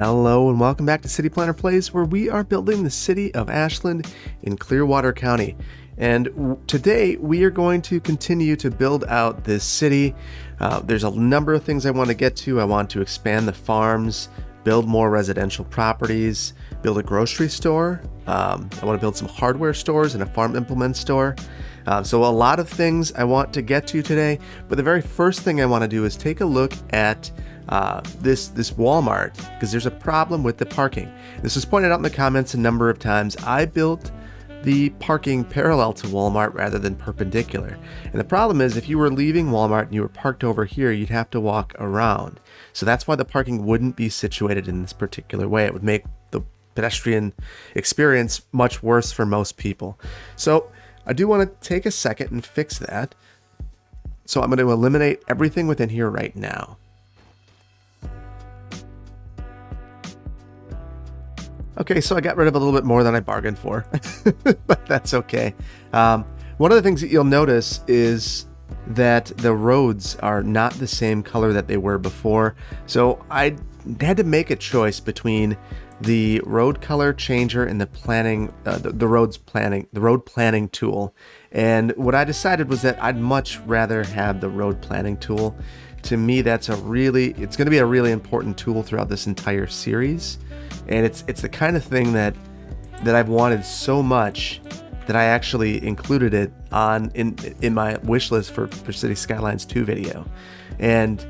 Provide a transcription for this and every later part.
Hello and welcome back to City Planner Plays, where we are building the City of Ashland in Clearwater County. And today we are going to continue to build out this city. There's a number of things I want to get to. I want to expand the farms, build more residential properties, build a grocery store. I want to build some hardware stores and a farm implement store. So a lot of things I want to get to today, but the very first thing I want to do is take a look at this Walmart, because there's a problem with the parking. This was pointed out in the comments a number of times. I built the parking parallel to Walmart rather than perpendicular. And the problem is, if you were leaving Walmart and you were parked over here, you'd have to walk around. So that's why the parking wouldn't be situated in this particular way. It would make the pedestrian experience much worse for most people. So I do want to take a second and fix that. So I'm going to eliminate everything within here right now. Okay, so I got rid of a little bit more than I bargained for, but that's okay. One of the things that you'll notice is that the roads are not the same color that they were before. So I had to make a choice between the road color changer and the planning, the road planning tool. And what I decided was that I'd much rather have the road planning tool. To me, it's going to be a really important tool throughout this entire series. And it's the kind of thing that I've wanted so much that I actually included it in my wish list for City Skylines 2 video. And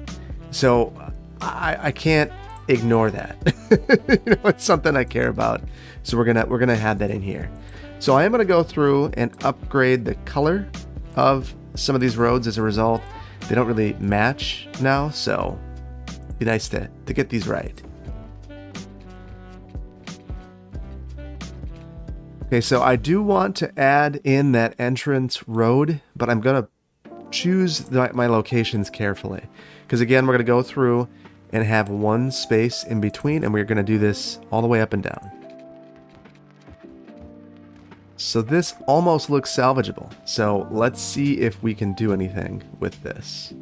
so I can't ignore that. It's something I care about. So we're gonna have that in here. So I am gonna go through and upgrade the color of some of these roads. As a result, they don't really match now, so it'd be nice to get these right. Okay, so I do want to add in that entrance road, but I'm going to choose my locations carefully. Because again, we're going to go through and have one space in between, and we're going to do this all the way up and down. So this almost looks salvageable. So let's see if we can do anything with this.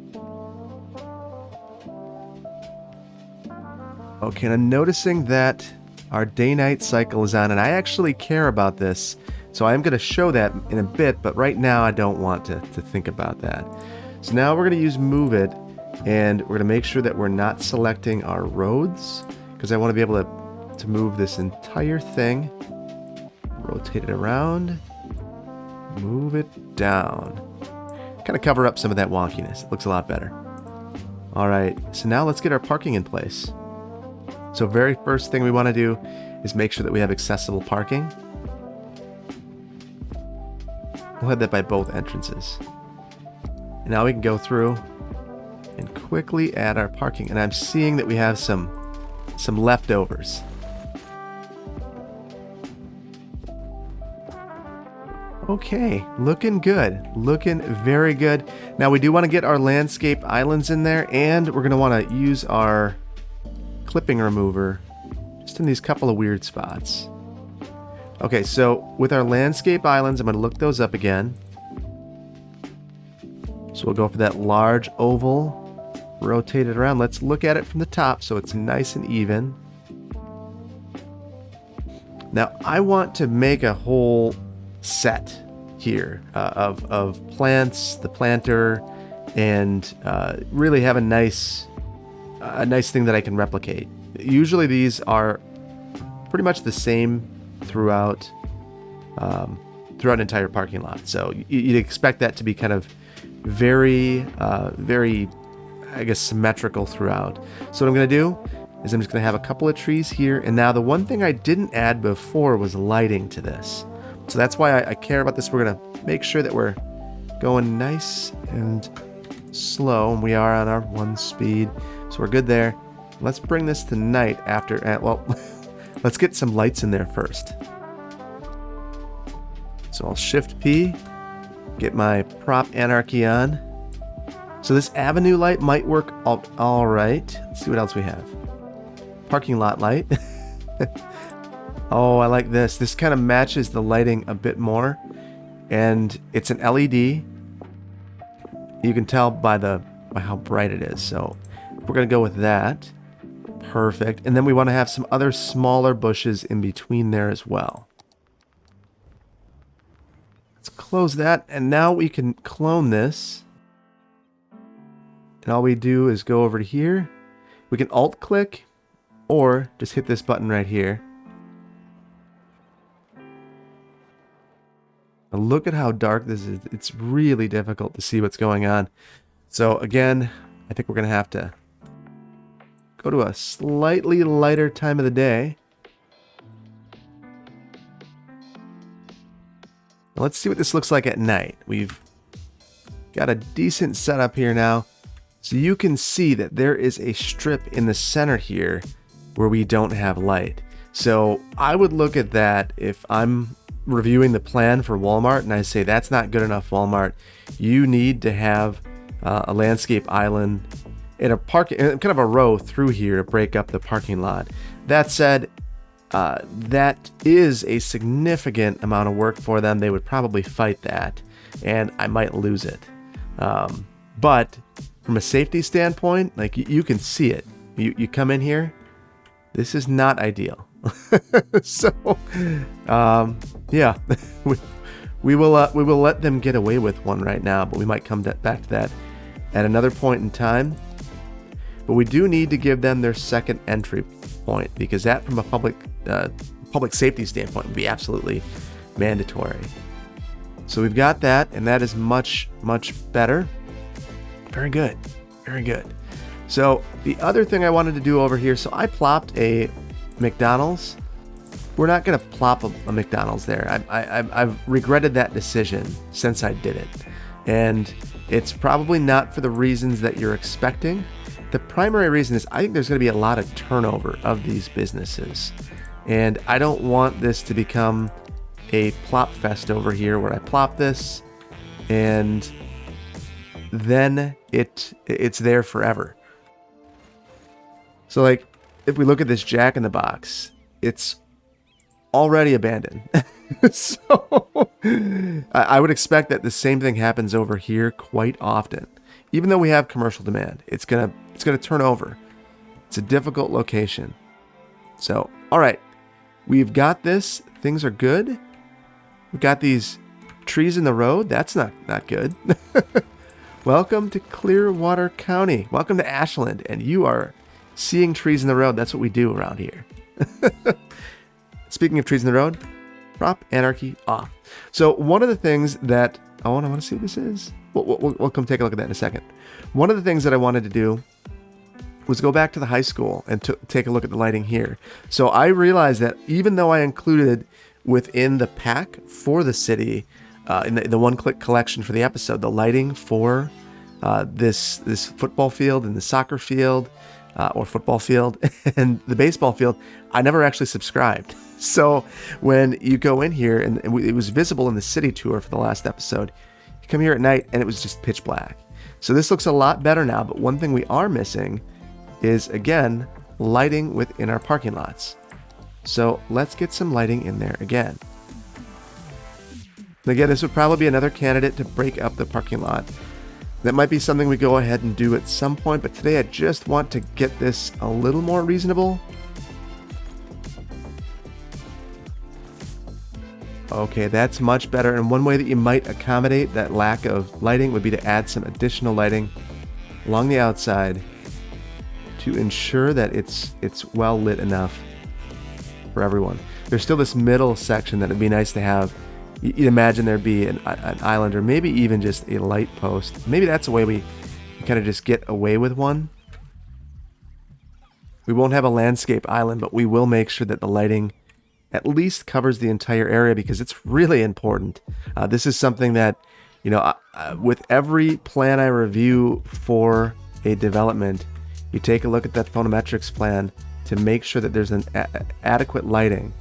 Okay, and I'm noticing that our day-night cycle is on, and I actually care about this, so I'm going to show that in a bit, but right now I don't want to think about that. So now we're going to use Move It, and we're going to make sure that we're not selecting our roads, because I want to be able to move this entire thing. Rotate it around, move it down. Kind of cover up some of that wonkiness. It looks a lot better. All right, so now let's get our parking in place. So very first thing we want to do is make sure that we have accessible parking. We'll have that by both entrances. And now we can go through and quickly add our parking. And I'm seeing that we have some leftovers. Okay, looking good. Looking very good. Now we do want to get our landscape islands in there, and we're going to want to use our clipping remover just in these couple of weird spots. Okay, so with our landscape islands, I'm going to look those up again. So we'll go for that large oval, rotate it around. Let's look at it from the top so it's nice and even. Now I want to make a whole set here of plants, the planter, and really have a nice thing that I can replicate. Usually these are pretty much the same throughout an entire parking lot. So you'd expect that to be kind of very, I guess, symmetrical throughout. So what I'm going to do is I'm just going to have a couple of trees here. And now the one thing I didn't add before was lighting to this. So that's why I care about this. We're going to make sure that we're going nice and slow, and we are on our 1 speed. So we're good there. Let's bring this to night after, well, let's get some lights in there first. So I'll Shift P, get my prop anarchy on. So this avenue light might work all right. Let's see what else we have. Parking lot light. Oh, I like this. This kind of matches the lighting a bit more. And it's an LED. You can tell by how bright it is. So we're going to go with that. Perfect. And then we want to have some other smaller bushes in between there as well. Let's close that. And now we can clone this. And all we do is go over to here. We can alt click or just hit this button right here. Now look at how dark this is. It's really difficult to see what's going on. So again, I think we're going to have to go to a slightly lighter time of the day. Now let's see what this looks like at night. We've got a decent setup here now. So you can see that there is a strip in the center here where we don't have light. So I would look at that if I'm reviewing the plan for Walmart and I say that's not good enough, Walmart. You need to have a landscape island in a parking, kind of a row through here to break up the parking lot. That said, that is a significant amount of work for them. They would probably fight that, and I might lose it. But from a safety standpoint, like you can see it. You come in here, this is not ideal. So, yeah, we will let them get away with one right now, but we might come back to that at another point in time. But we do need to give them their second entry point, because that, from a public safety standpoint, would be absolutely mandatory. So we've got that, and that is much, much better. Very good. Very good. So the other thing I wanted to do over here, so I plopped a McDonald's. We're not going to plop a McDonald's there. I've regretted that decision since I did it. And it's probably not for the reasons that you're expecting. The primary reason is I think there's going to be a lot of turnover of these businesses. And I don't want this to become a plop fest over here where I plop this and then it's there forever. So like, if we look at this Jack in the Box, it's already abandoned. So I would expect that the same thing happens over here quite often. Even though we have commercial demand, it's gonna turn over. It's a difficult location. So, all right, we've got this. Things are good. We've got these trees in the road. That's not good. Welcome to Clearwater County. Welcome to Ashland, and you are seeing trees in the road. That's what we do around here. Speaking of trees in the road, prop anarchy off. So one of the things that I want to see what this is. We'll come take a look at that in a second. One of the things that I wanted to do was go back to the high school and take a look at the lighting here. So I realized that even though I included within the pack for the city, in the one-click collection for the episode, the lighting for this football field and the soccer field, or football field and the baseball field, I never actually subscribed. So when you go in here, and it was visible in the city tour for the last episode, you come here at night and it was just pitch black. So this looks a lot better now, but one thing we are missing is, again, lighting within our parking lots. So let's get some lighting in there again. And again, this would probably be another candidate to break up the parking lot. That might be something we go ahead and do at some point, but today I just want to get this a little more reasonable. Okay, that's much better. And one way that you might accommodate that lack of lighting would be to add some additional lighting along the outside to ensure that it's well lit enough for everyone. There's still this middle section that would be nice to have. You'd imagine there'd be an island, or maybe even just a light post. Maybe that's a way we kind of just get away with one. We won't have a landscape island, but we will make sure that the lighting at least covers the entire area, because it's really important. This is something that, with every plan I review for a development, you take a look at that photometrics plan to make sure that there's an adequate lighting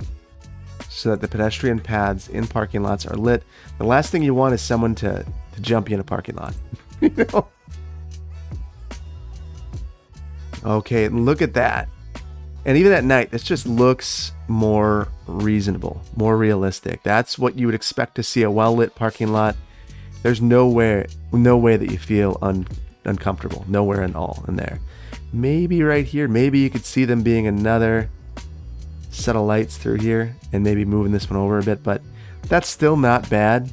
so that the pedestrian paths in parking lots are lit. The last thing you want is someone to jump you in a parking lot. Okay, look at that. And even at night, this just looks more reasonable, more realistic. That's what you would expect to see a well-lit parking lot. There's no way that you feel uncomfortable. Nowhere at all in there. maybe right here, maybe you could see them being another set of lights through here and maybe moving this one over a bit, but that's still not bad.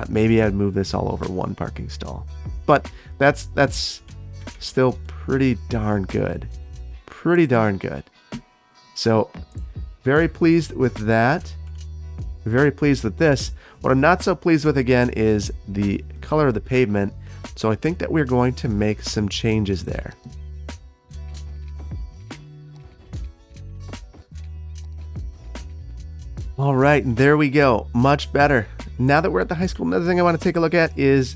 Maybe I'd move this all over one parking stall, but that's still pretty darn good. Pretty darn good. So very pleased with that. Very pleased with this. What I'm not so pleased with again is the color of the pavement. So I think that we're going to make some changes there. All right, and there we go. Much better. Now that we're at the high school, another thing I want to take a look at is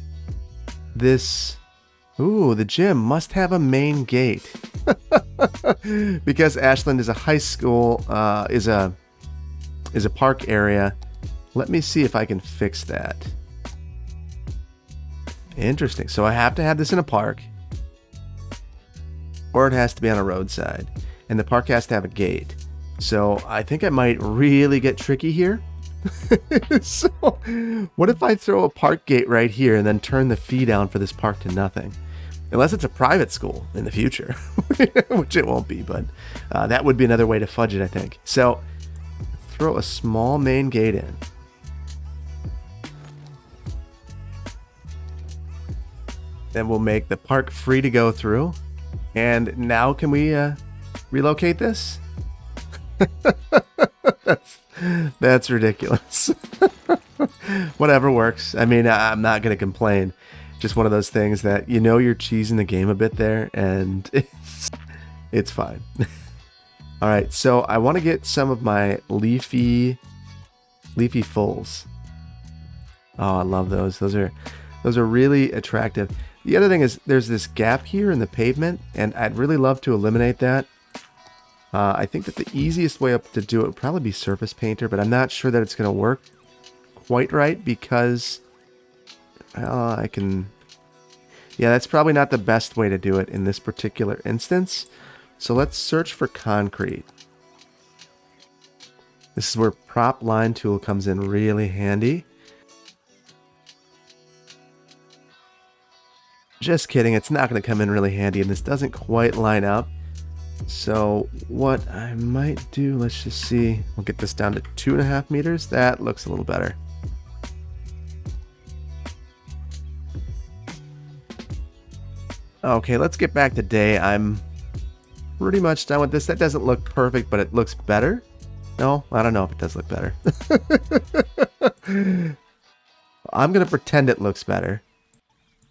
this. Ooh, the gym must have a main gate. Because Ashland is a high school, is a park area. Let me see if I can fix that. Interesting. So I have to have this in a park, or it has to be on a roadside, and the park has to have a gate. So I think I might really get tricky here. So what if I throw a park gate right here and then turn the fee down for this park to nothing? Unless it's a private school in the future, which it won't be, but that would be another way to fudge it, I think. So throw a small main gate in. Then we'll make the park free to go through. And now can we relocate this? That's ridiculous. Whatever works. I mean, I'm not going to complain. Just one of those things that you're cheesing the game a bit there, and it's fine. All right, so I want to get some of my leafy fulls. Oh, I love those. Those are really attractive. The other thing is there's this gap here in the pavement, and I'd really love to eliminate that. I think that the easiest way up to do it would probably be surface painter, but I'm not sure that it's going to work quite right because that's probably not the best way to do it in this particular instance. So let's search for concrete. This is where prop line tool comes in really handy. Just kidding, it's not going to come in really handy, and this doesn't quite line up. So what I might do, let's just see. We'll get this down to 2.5 meters. That looks a little better. Okay, let's get back to day. I'm pretty much done with this. That doesn't look perfect, but it looks better. No, I don't know if it does look better. I'm going to pretend it looks better.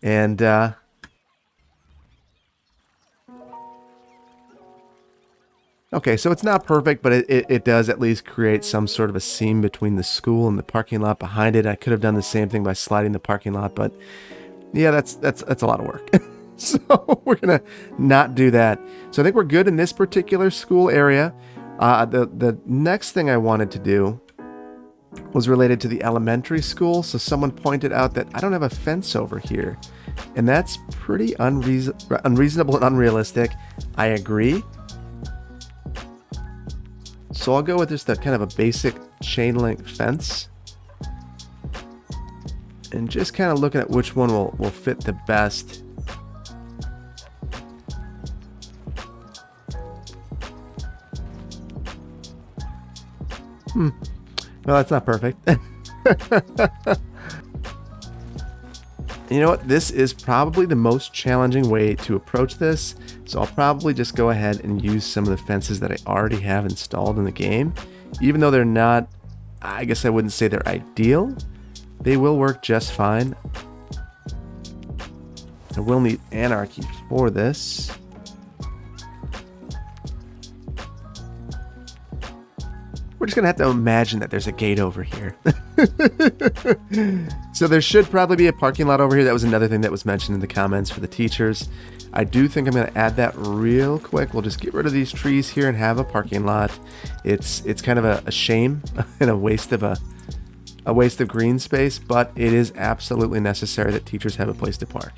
And, okay, so it's not perfect, but it does at least create some sort of a seam between the school and the parking lot behind it. I could have done the same thing by sliding the parking lot, but yeah, that's a lot of work. So we're going to not do that. So I think we're good in this particular school area. The next thing I wanted to do was related to the elementary school. So someone pointed out that I don't have a fence over here, and that's pretty unreasonable and unrealistic. I agree. So I'll go with just a kind of a basic chain link fence, and just kind of looking at which one will fit the best. No, that's not perfect. You know what? This is probably the most challenging way to approach this. So I'll probably just go ahead and use some of the fences that I already have installed in the game. Even though they're not, I guess I wouldn't say they're ideal, they will work just fine. I will need anarchy for this. We're just going to have to imagine that there's a gate over here. So there should probably be a parking lot over here. That was another thing that was mentioned in the comments for the teachers. I do think I'm going to add that real quick. We'll just get rid of these trees here and have a parking lot. It's kind of a shame and a waste of green space, but it is absolutely necessary that teachers have a place to park.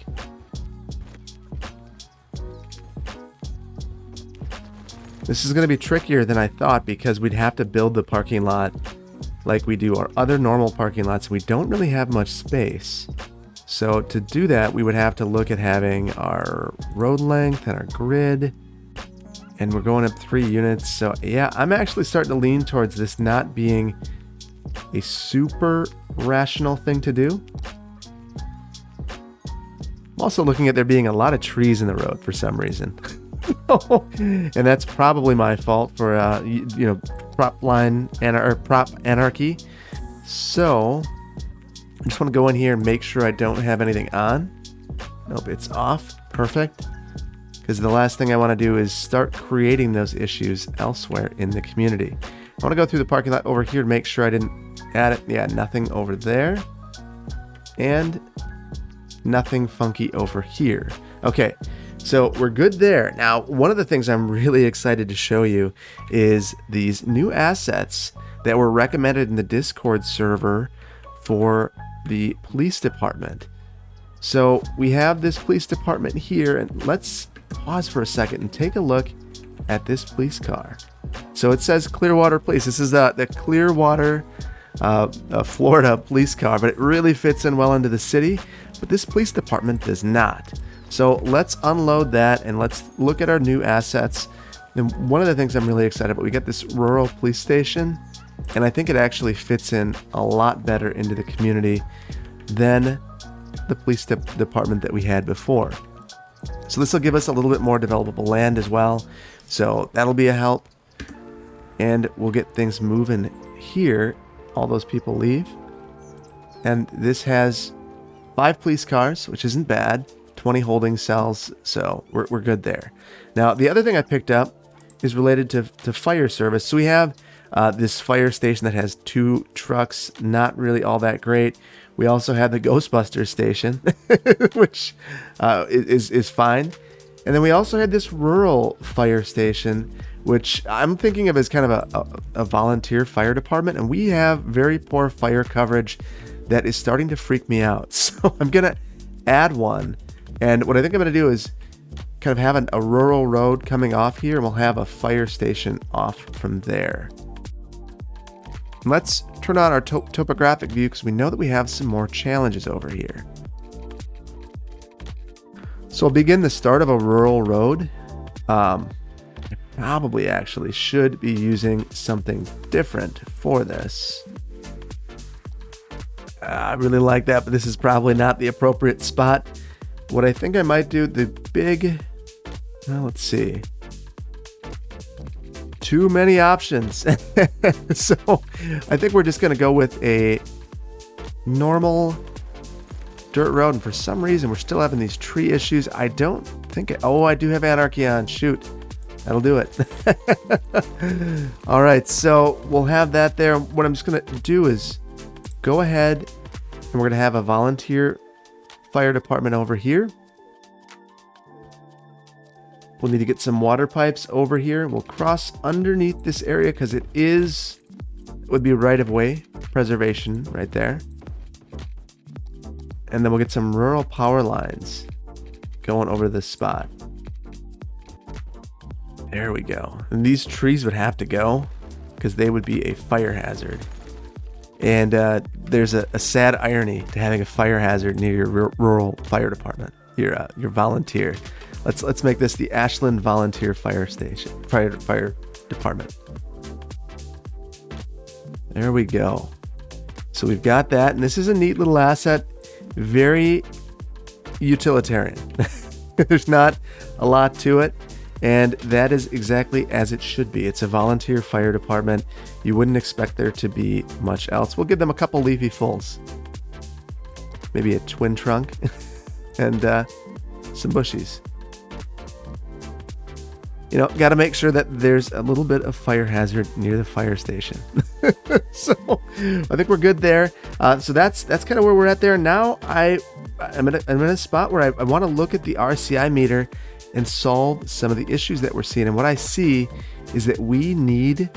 This is going to be trickier than I thought because we'd have to build the parking lot like we do our other normal parking lots. We don't really have much space. So to do that, we would have to look at having our road length and our grid, and we're going up 3 units. So yeah, I'm actually starting to lean towards this not being a super rational thing to do. I'm also looking at there being a lot of trees in the road for some reason. And that's probably my fault for, prop anarchy. So I just want to go in here and make sure I don't have anything on. Nope, it's off. Perfect. Because the last thing I want to do is start creating those issues elsewhere in the community. I want to go through the parking lot over here to make sure I didn't add it. Yeah, nothing over there. And nothing funky over here. Okay, so we're good there. Now, one of the things I'm really excited to show you is these new assets that were recommended in the Discord server for the police department. So we have this police department here, and let's pause for a second and take a look at this police car. So it says Clearwater Police. This is the Clearwater, Florida police car, but it really fits in well into the city, but this police department does not. So let's unload that and let's look at our new assets. And one of the things I'm really excited about, we got this rural police station, and I think it actually fits in a lot better into the community than the police department that we had before. So this will give us a little bit more developable land as well. So that'll be a help. And we'll get things moving here. All those people leave. And this has 5 police cars, which isn't bad. 20 holding cells, so we're good there. Now, the other thing I picked up is related to fire service. So we have this fire station that has 2 trucks, not really all that great. We also have the Ghostbusters station, which is fine. And then we also had this rural fire station, which I'm thinking of as kind of a volunteer fire department. And we have very poor fire coverage that is starting to freak me out. So I'm going to add one. And what I think I'm going to do is kind of have a rural road coming off here, and we'll have a fire station off from there. Let's turn on our topographic view because we know that we have some more challenges over here. So I'll begin the start of a rural road. I probably actually should be using something different for this. I really like that, but this is probably not the appropriate spot. What I think I might do, let's see. Too many options. So I think we're just going to go with a normal dirt road. And for some reason, we're still having these tree issues. I don't think, I do have anarchy on. Shoot. That'll do it. All right. So we'll have that there. What I'm just going to do is go ahead and we're going to have a volunteer fire department over here. We'll need to get some water pipes over here. We'll cross underneath this area because it would be right of way preservation right there. And then we'll get some rural power lines going over this spot. There we go. And these trees would have to go because they would be a fire hazard. And there's a sad irony to having a fire hazard near your rural fire department, your volunteer. Let's make this the Ashland Volunteer Fire Station, fire department. There we go. So we've got that, and this is a neat little asset, very utilitarian. There's not a lot to it, and that is exactly as it should be. It's a volunteer fire department. You wouldn't expect there to be much else. We'll give them a couple leafy fulls, maybe a twin trunk, and some bushies. Got to make sure that there's a little bit of fire hazard near the fire station. So I think we're good there. So that's kind of where we're at there. Now I'm in a spot where I want to look at the RCI meter and solve some of the issues that we're seeing. And what I see is that we need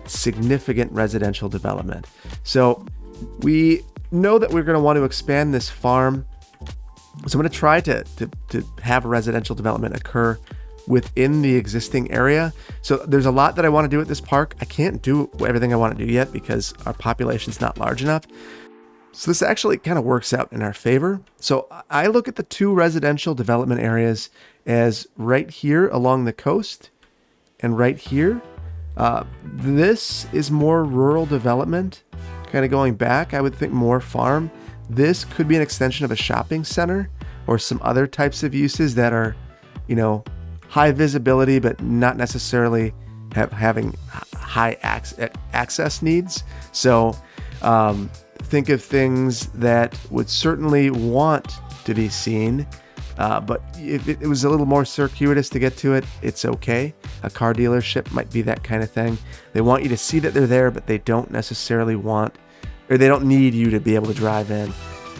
significant residential development. So we know that we're going to want to expand this farm. So I'm going to try to have residential development occur within the existing area. So there's a lot that I want to do at this park. I can't do everything I want to do yet because our population's not large enough. So this actually kind of works out in our favor. So I look at the two residential development areas as right here along the coast and right here. This is more rural development, kind of going back. I would think more farm. This could be an extension of a shopping center or some other types of uses that are, high visibility, but not necessarily having high access needs. So think of things that would certainly want to be seen, but if it was a little more circuitous to get to it, it's okay. A car dealership might be that kind of thing. They want you to see that they're there, but they don't necessarily they don't need you to be able to drive in.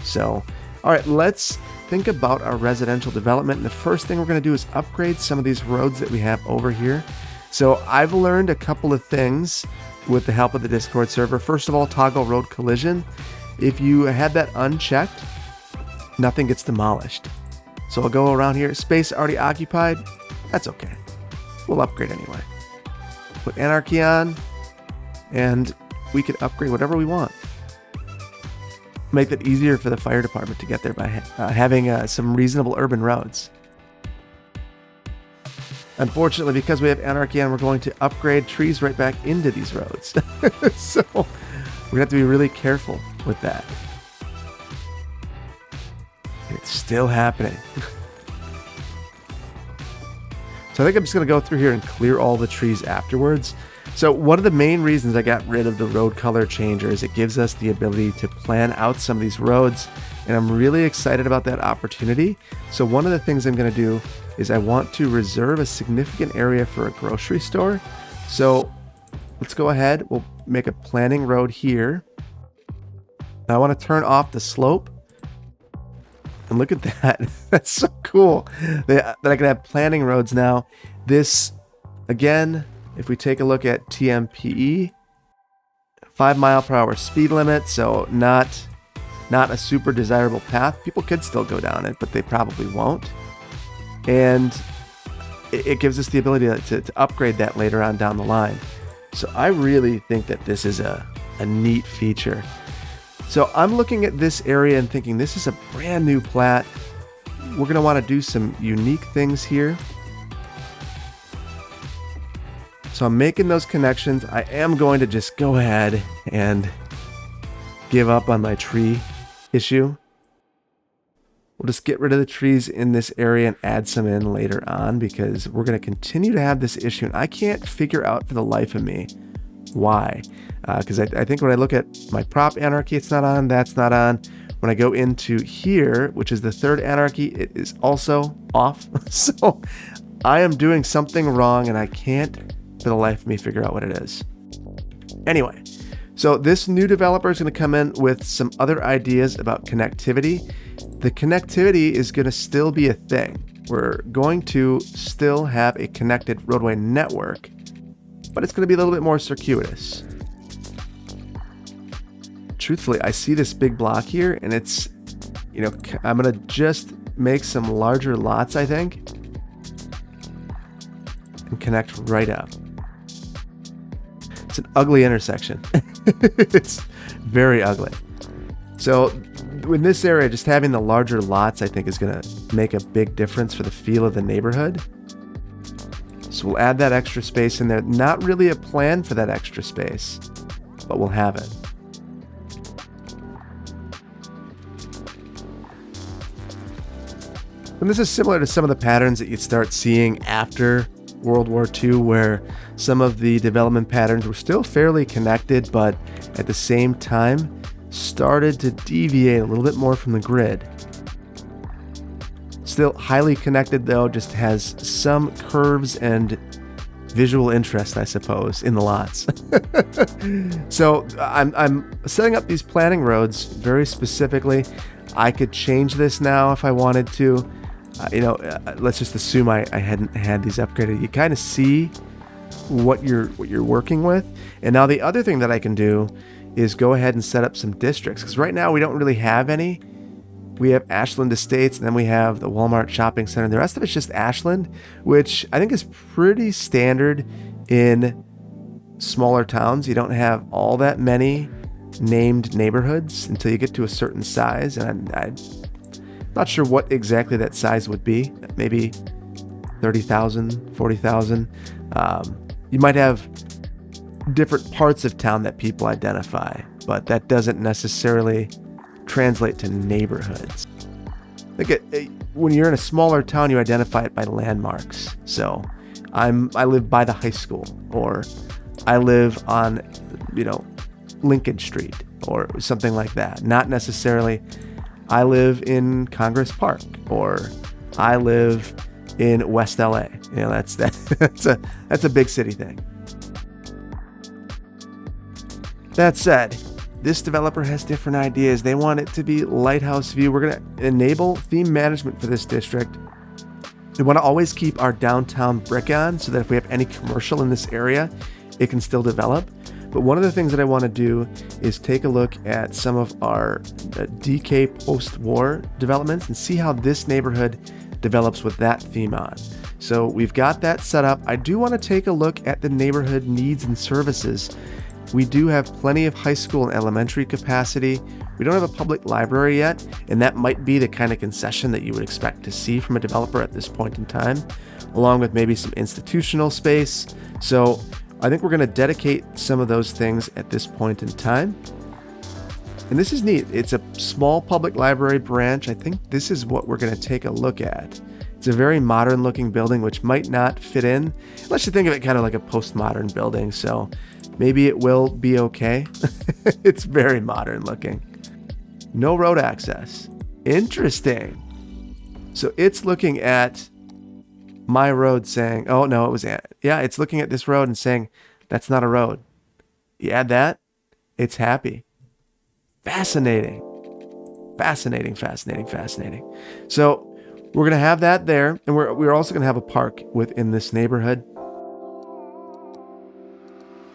So, all right, let's think about our residential development. And the first thing we're going to do is upgrade some of these roads that we have over here. So I've learned a couple of things with the help of the Discord server. First of all, toggle road collision. If you had that unchecked, nothing gets demolished. So I'll go around here. Space already occupied. That's okay. We'll upgrade anyway. Put anarchy on, and we can upgrade whatever we want. Make that easier for the fire department to get there by having some reasonable urban roads. Unfortunately, because we have anarchy on, we're going to upgrade trees right back into these roads. So we're going to have to be really careful with that. It's still happening. So I think I'm just going to go through here and clear all the trees afterwards. So one of the main reasons I got rid of the road color changer is it gives us the ability to plan out some of these roads, and I'm really excited about that opportunity. So one of the things I'm going to do is I want to reserve a significant area for a grocery store. So let's go ahead. We'll make a planning road here. Now I want to turn off the slope. And look at that. That's so cool that I can have planning roads now. This, again, if we take a look at TMPE, 5 mile per hour speed limit, so not a super desirable path. People could still go down it, but they probably won't. And it gives us the ability to upgrade that later on down the line. So I really think that this is a neat feature. So I'm looking at this area and thinking this is a brand new plat. We're going to want to do some unique things here. So I'm making those connections. I am going to just go ahead and give up on my tree issue. We'll just get rid of the trees in this area and add some in later on because we're going to continue to have this issue. And I can't figure out for the life of me why. Because I think when I look at my prop anarchy, it's not on, that's not on. When I go into here, which is the third anarchy, it is also off. So I am doing something wrong and I can't for the life of me figure out what it is. Anyway, so this new developer is going to come in with some other ideas about connectivity. The connectivity is going to still be a thing. We're going to still have a connected roadway network, but it's going to be a little bit more circuitous. Truthfully, I see this big block here and it's, I'm going to just make some larger lots, I think, and connect right up. It's an ugly intersection. It's very ugly. So in this area, just having the larger lots, I think, is going to make a big difference for the feel of the neighborhood. So we'll add that extra space in there. Not really a plan for that extra space, but we'll have it. And this is similar to some of the patterns that you'd start seeing after World War II, where some of the development patterns were still fairly connected, but at the same time started to deviate a little bit more from the grid. Still highly connected though, just has some curves and visual interest, I suppose, in the lots. So I'm setting up these planning roads very specifically. I could change this now if I wanted to. Let's just assume I hadn't had these upgraded. You kind of see what you're working with. And now the other thing that I can do is go ahead and set up some districts, because right now we don't really have any. We have Ashland Estates, and then we have the Walmart Shopping Center. The rest of it's just Ashland, which I think is pretty standard in smaller towns. You don't have all that many named neighborhoods until you get to a certain size. And I'm not sure what exactly that size would be. Maybe 30,000, 40,000. You might have different parts of town that people identify, but that doesn't necessarily translate to neighborhoods. When you're in a smaller town, you identify it by landmarks. So I live by the high school, or I live on, Lincoln Street or something like that. Not necessarily I live in Congress Park, or I live in West LA. That's a big city thing. That said, this developer has different ideas. They want it to be Lighthouse View. We're going to enable theme management for this district. We want to always keep our downtown brick on so that if we have any commercial in this area, it can still develop. But one of the things that I want to do is take a look at some of our DK post-war developments and see how this neighborhood develops with that theme on. So we've got that set up. I do want to take a look at the neighborhood needs and services. We do have plenty of high school and elementary capacity. We don't have a public library yet, and that might be the kind of concession that you would expect to see from a developer at this point in time, along with maybe some institutional space. So I think we're going to dedicate some of those things at this point in time. And this is neat. It's a small public library branch. I think this is what we're going to take a look at. It's a very modern looking building, which might not fit in, unless you think of it kind of like a postmodern building. So maybe it will be okay. It's very modern looking. No road access. Interesting. So it's looking at my road saying, oh no, it's looking at this road and saying, that's not a road. You add that, it's happy. Fascinating. So we're going to have that there. And we're also going to have a park within this neighborhood.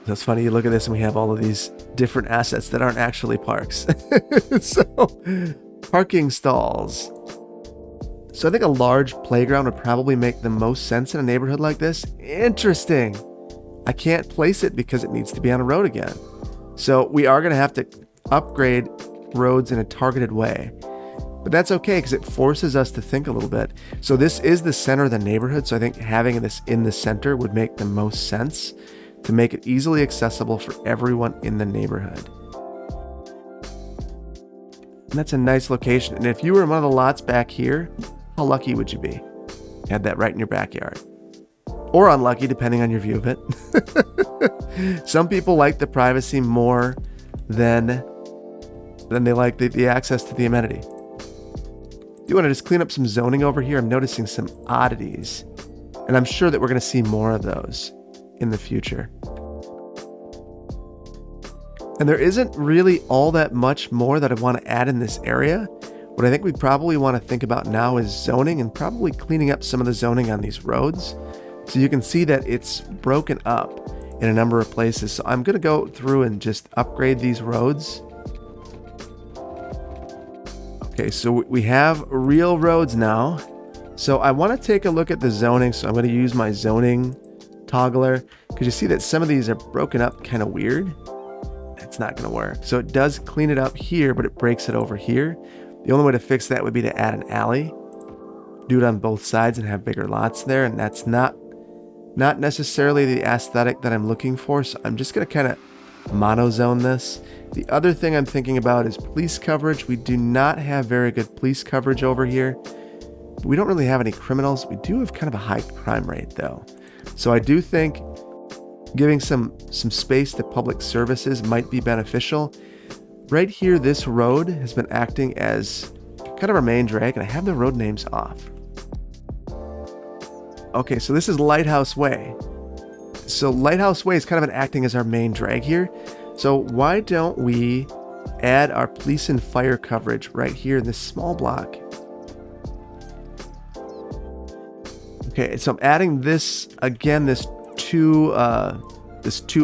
That's funny. You look at this and we have all of these different assets that aren't actually parks. So parking stalls. So I think a large playground would probably make the most sense in a neighborhood like this. Interesting. I can't place it because it needs to be on a road again. So we are going to have to upgrade roads in a targeted way. But that's okay because it forces us to think a little bit. So this is the center of the neighborhood. So I think having this in the center would make the most sense to make it easily accessible for everyone in the neighborhood. And that's a nice location. And if you were in one of the lots back here, how lucky would you be? Had that right in your backyard. Or unlucky, depending on your view of it. Some people like the privacy more than they like the access to the amenity. Do you want to just clean up some zoning over here? I'm noticing some oddities. And I'm sure that we're going to see more of those in the future. And there isn't really all that much more that I want to add in this area. What I think we probably want to think about now is zoning and probably cleaning up some of the zoning on these roads. So you can see that it's broken up in a number of places. So I'm going to go through and just upgrade these roads. Okay, so we have real roads now. So I want to take a look at the zoning. So I'm going to use my zoning toggler because you see that some of these are broken up kind of weird. That's not going to work. So it does clean it up here, but it breaks it over here. The only way to fix that would be to add an alley, do it on both sides and have bigger lots there. And that's not necessarily the aesthetic that I'm looking for. So I'm just going to kind of monozone this. The other thing I'm thinking about is police coverage. We do not have very good police coverage over here. We don't really have any criminals. We do have kind of a high crime rate though. So I do think giving some space to public services might be beneficial. Right here, this road has been acting as kind of our main drag, and I have the road names off. Okay, so this is Lighthouse Way. So Lighthouse Way is kind of acting as our main drag here. So why don't we add our police and fire coverage right here in this small block? Okay, so I'm adding this again, this two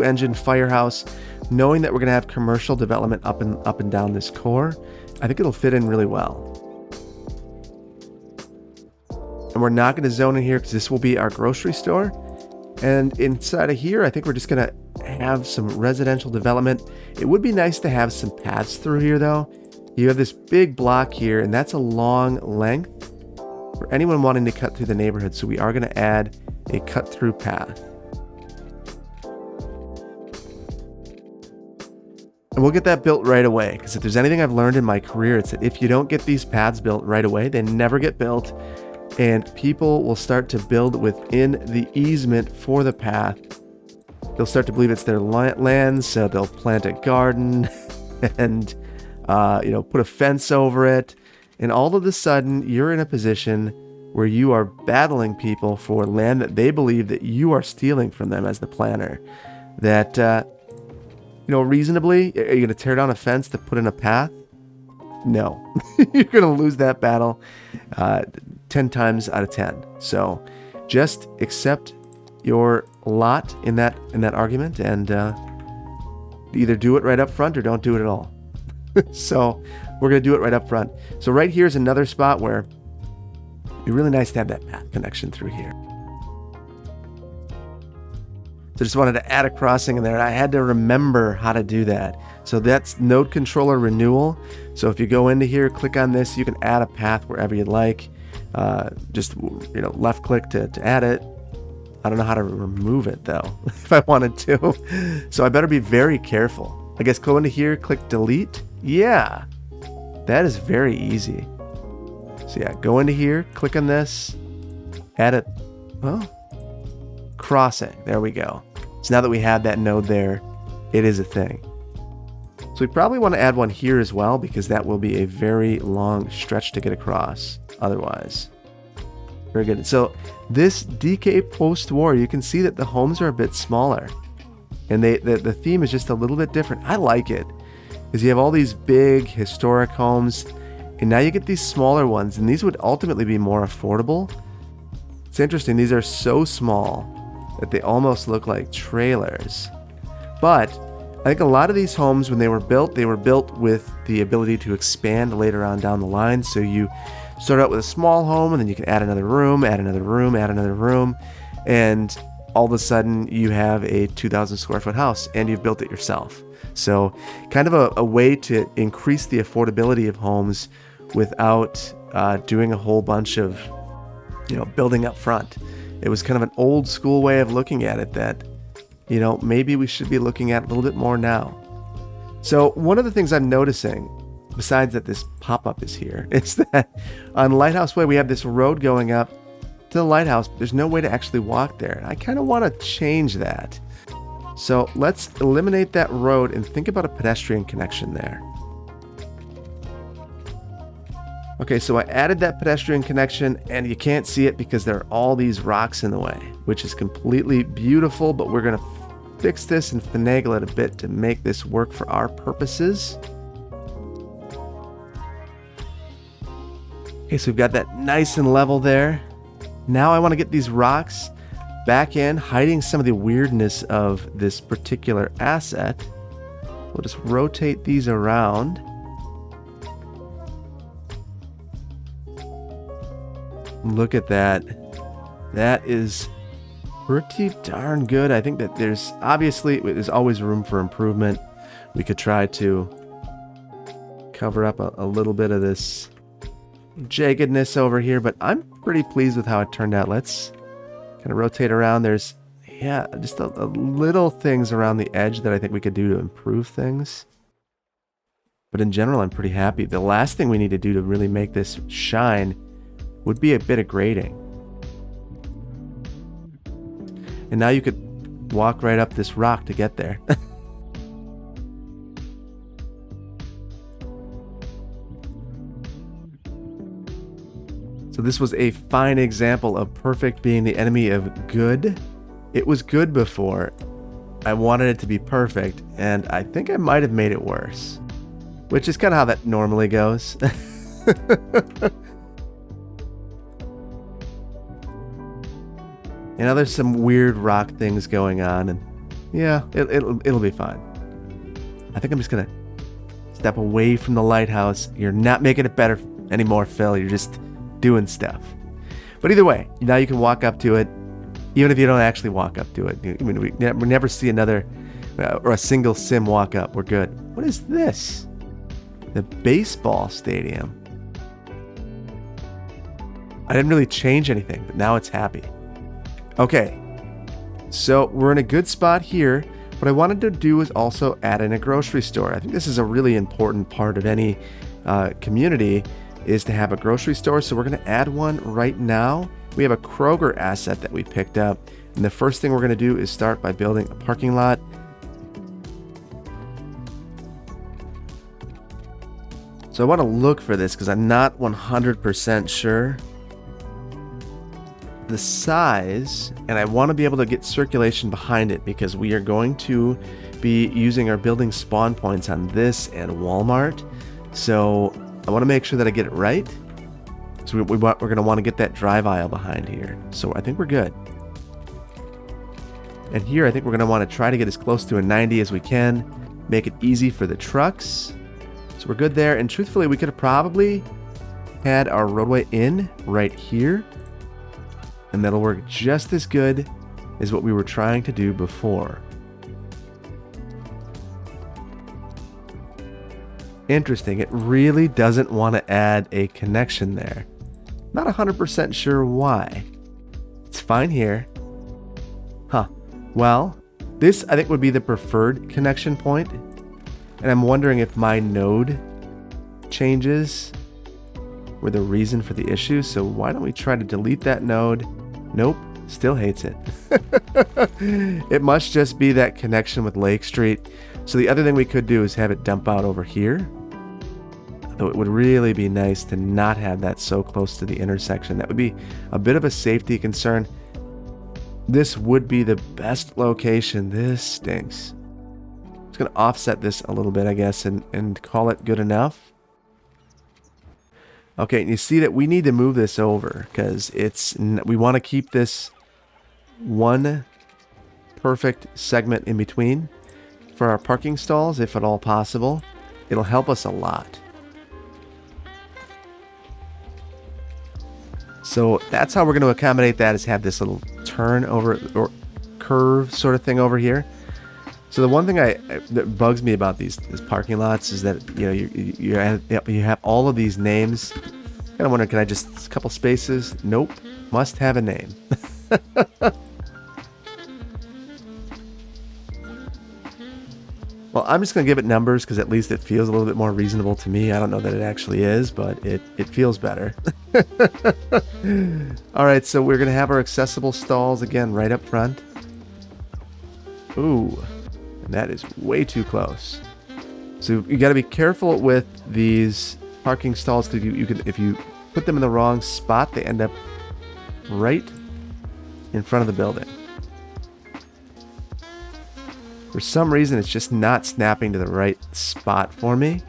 engine firehouse, knowing that we're going to have commercial development up and down this core. I think it'll fit in really well. And we're not going to zone in here because this will be our grocery store. And inside of here, I think we're just going to have some residential development. It would be nice to have some paths through here though. You have this big block here, and that's a long length for anyone wanting to cut through the neighborhood. So we are going to add a cut through path. And we'll get that built right away, because if there's anything I've learned in my career, it's that if you don't get these paths built right away, they never get built, and people will start to build within the easement for the path. They'll start to believe it's their land, so they'll plant a garden and put a fence over it, and all of a sudden you're in a position where you are battling people for land that they believe that you are stealing from them as the planner. That reasonably, are you going to tear down a fence to put in a path? No. You're going to lose that battle 10 times out of 10. So just accept your lot in that argument, and either do it right up front or don't do it at all. So we're going to do it right up front. So right here is another spot where it'd be really nice to have that path connection through here. So just wanted to add a crossing in there, and I had to remember how to do that. So that's node controller renewal. So if you go into here, click on this, you can add a path wherever you'd like. Just left click to add it. I don't know how to remove it though, if I wanted to. So I better be very careful. I guess go into here, click delete. Yeah, that is very easy. So yeah, go into here, click on this, add it. Well, crossing. There we go. So now that we have that node there, it is a thing. So we probably want to add one here as well, because that will be a very long stretch to get across otherwise. Very good. So this DK post-war, you can see that the homes are a bit smaller, and the theme is just a little bit different. I like it, because you have all these big historic homes, and now you get these smaller ones, and these would ultimately be more affordable. It's interesting. These are so small that they almost look like trailers. But I think a lot of these homes, when they were built with the ability to expand later on down the line. So you start out with a small home, and then you can add another room, add another room, add another room, and all of a sudden you have a 2,000 square foot house, and you've built it yourself. So kind of a way to increase the affordability of homes without doing a whole bunch of building up front. It was kind of an old school way of looking at it that, maybe we should be looking at a little bit more now. So one of the things I'm noticing, besides that this pop-up is here, is that on Lighthouse Way, we have this road going up to the lighthouse, but there's no way to actually walk there. And I kind of want to change that. So let's eliminate that road and think about a pedestrian connection there. Okay, so I added that pedestrian connection, and you can't see it because there are all these rocks in the way, which is completely beautiful, but we're going to fix this and finagle it a bit to make this work for our purposes. Okay, so we've got that nice and level there. Now I want to get these rocks back in, hiding some of the weirdness of this particular asset. We'll just rotate these around. Look at that. That is pretty darn good. I think that there's always room for improvement. We could try to cover up a little bit of this jaggedness over here, but I'm pretty pleased with how it turned out. Let's kind of rotate around. There's, just a little things around the edge that I think we could do to improve things. But in general, I'm pretty happy. The last thing we need to do to really make this shine would be a bit of grading. And now you could walk right up this rock to get there. So this was a fine example of perfect being the enemy of good. It was good before. I wanted it to be perfect, and I think I might have made it worse, which is kind of how that normally goes. You know, there's some weird rock things going on, and yeah, it'll be fine. I think I'm just gonna step away from the lighthouse. You're not making it better anymore, Phil. You're just doing stuff. But either way, now you can walk up to it, even if you don't actually walk up to it. I mean, we never see another or a single sim walk up. We're good. What is this? The baseball stadium. I didn't really change anything, but now it's happy. Okay, so we're in a good spot here. What I wanted to do is also add in a grocery store. I think this is a really important part of any community, is to have a grocery store. So we're going to add one right now. We have a Kroger asset that we picked up. And the first thing we're going to do is start by building a parking lot. So I want to look for this because I'm not 100% sure the size, and I want to be able to get circulation behind it because we are going to be using our building spawn points on this and Walmart. So I want to make sure that I get it right. So we're going to want to get that drive aisle behind here. So I think we're good. And here I think we're going to want to try to get as close to a 90 as we can, make it easy for the trucks. So we're good there. And truthfully, we could have probably had our roadway in right here, and that'll work just as good as what we were trying to do before. Interesting. It really doesn't want to add a connection there. Not 100% sure why. It's fine here. Huh. Well, this I think would be the preferred connection point. And I'm wondering if my node changes were the reason for the issue. So why don't we try to delete that node? Nope, still hates it. It must just be that connection with Lake Street. So the other thing we could do is have it dump out over here. Though it would really be nice to not have that so close to the intersection. That would be a bit of a safety concern. This would be the best location. This stinks. I'm just going to offset this a little bit, I guess, and call it good enough. Okay, and you see that we need to move this over because we want to keep this one perfect segment in between for our parking stalls, if at all possible. It'll help us a lot. So that's how we're going to accommodate that, is have this little turn over or curve sort of thing over here. So the one thing that bugs me about these parking lots is that you have all of these names. Kind of wonder, can I just a couple spaces? Nope, must have a name. Well, I'm just gonna give it numbers because at least it feels a little bit more reasonable to me. I don't know that it actually is, but it feels better. All right, so we're gonna have our accessible stalls again right up front. Ooh. That is way too close. So you got to be careful with these parking stalls because you can, if you put them in the wrong spot, they end up right in front of the building. For some reason, it's just not snapping to the right spot for me,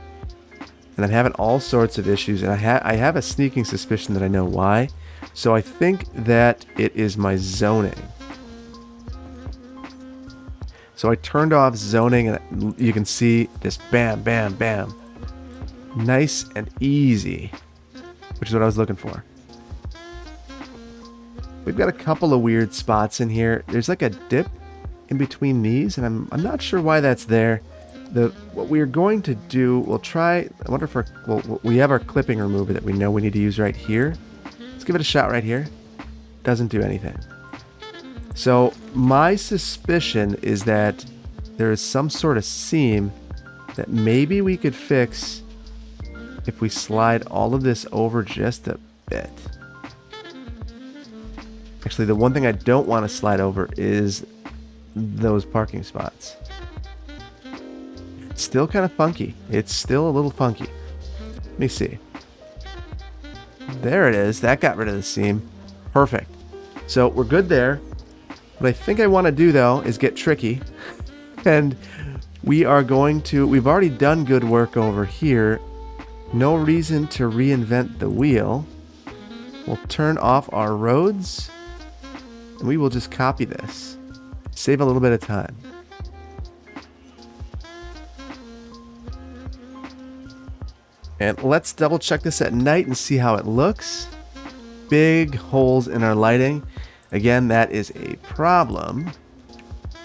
and I'm having all sorts of issues. And I have a sneaking suspicion that I know why. So I think that it is my zoning. So I turned off zoning, and you can see this bam, bam, bam. Nice and easy, which is what I was looking for. We've got a couple of weird spots in here. There's like a dip in between these, and I'm not sure why that's there. What we're going to do, we'll try, I wonder if we have our clipping remover that we know we need to use right here. Let's give it a shot right here. Doesn't do anything. So my suspicion is that there is some sort of seam that maybe we could fix if we slide all of this over just a bit. Actually, the one thing I don't want to slide over is those parking spots. It's still kind of funky. It's still a little funky. Let me see. There it is. That got rid of the seam. Perfect. So we're good there. What I think I want to do, though, is get tricky. And we've already done good work over here. No reason to reinvent the wheel. We'll turn off our roads, and we will just copy this. Save a little bit of time. And let's double check this at night and see how it looks. Big holes in our lighting. Again, that is a problem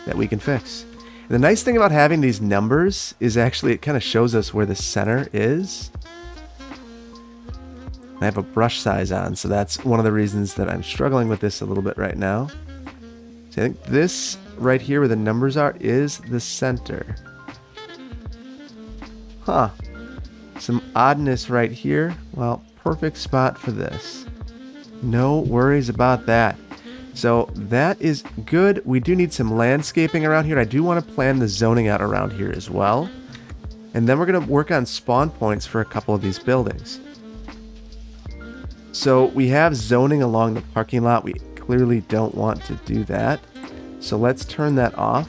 that we can fix. The nice thing about having these numbers is actually it kind of shows us where the center is. I have a brush size on, so that's one of the reasons that I'm struggling with this a little bit right now. So I think this right here where the numbers are is the center. Huh. Some oddness right here. Well, perfect spot for this. No worries about that. So that is good. We do need some landscaping around here. I do want to plan the zoning out around here as well. And then we're going to work on spawn points for a couple of these buildings. So we have zoning along the parking lot. We clearly don't want to do that. So let's turn that off.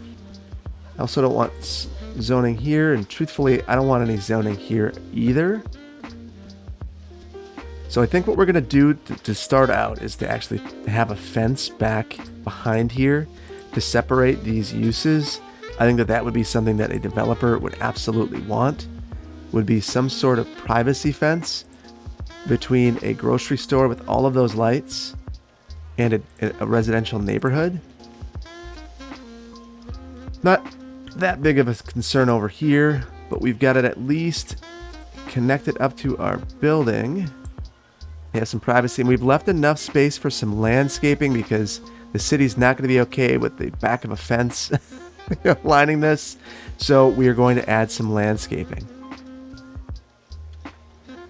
I also don't want zoning here. And truthfully, I don't want any zoning here either. So I think what we're going to do to start out is to actually have a fence back behind here to separate these uses. I think that that would be something that a developer would absolutely want, would be some sort of privacy fence between a grocery store with all of those lights and a residential neighborhood. Not that big of a concern over here, but we've got it at least connected up to our building. We have some privacy, and we've left enough space for some landscaping because the city's not going to be okay with the back of a fence lining this. So we are going to add some landscaping.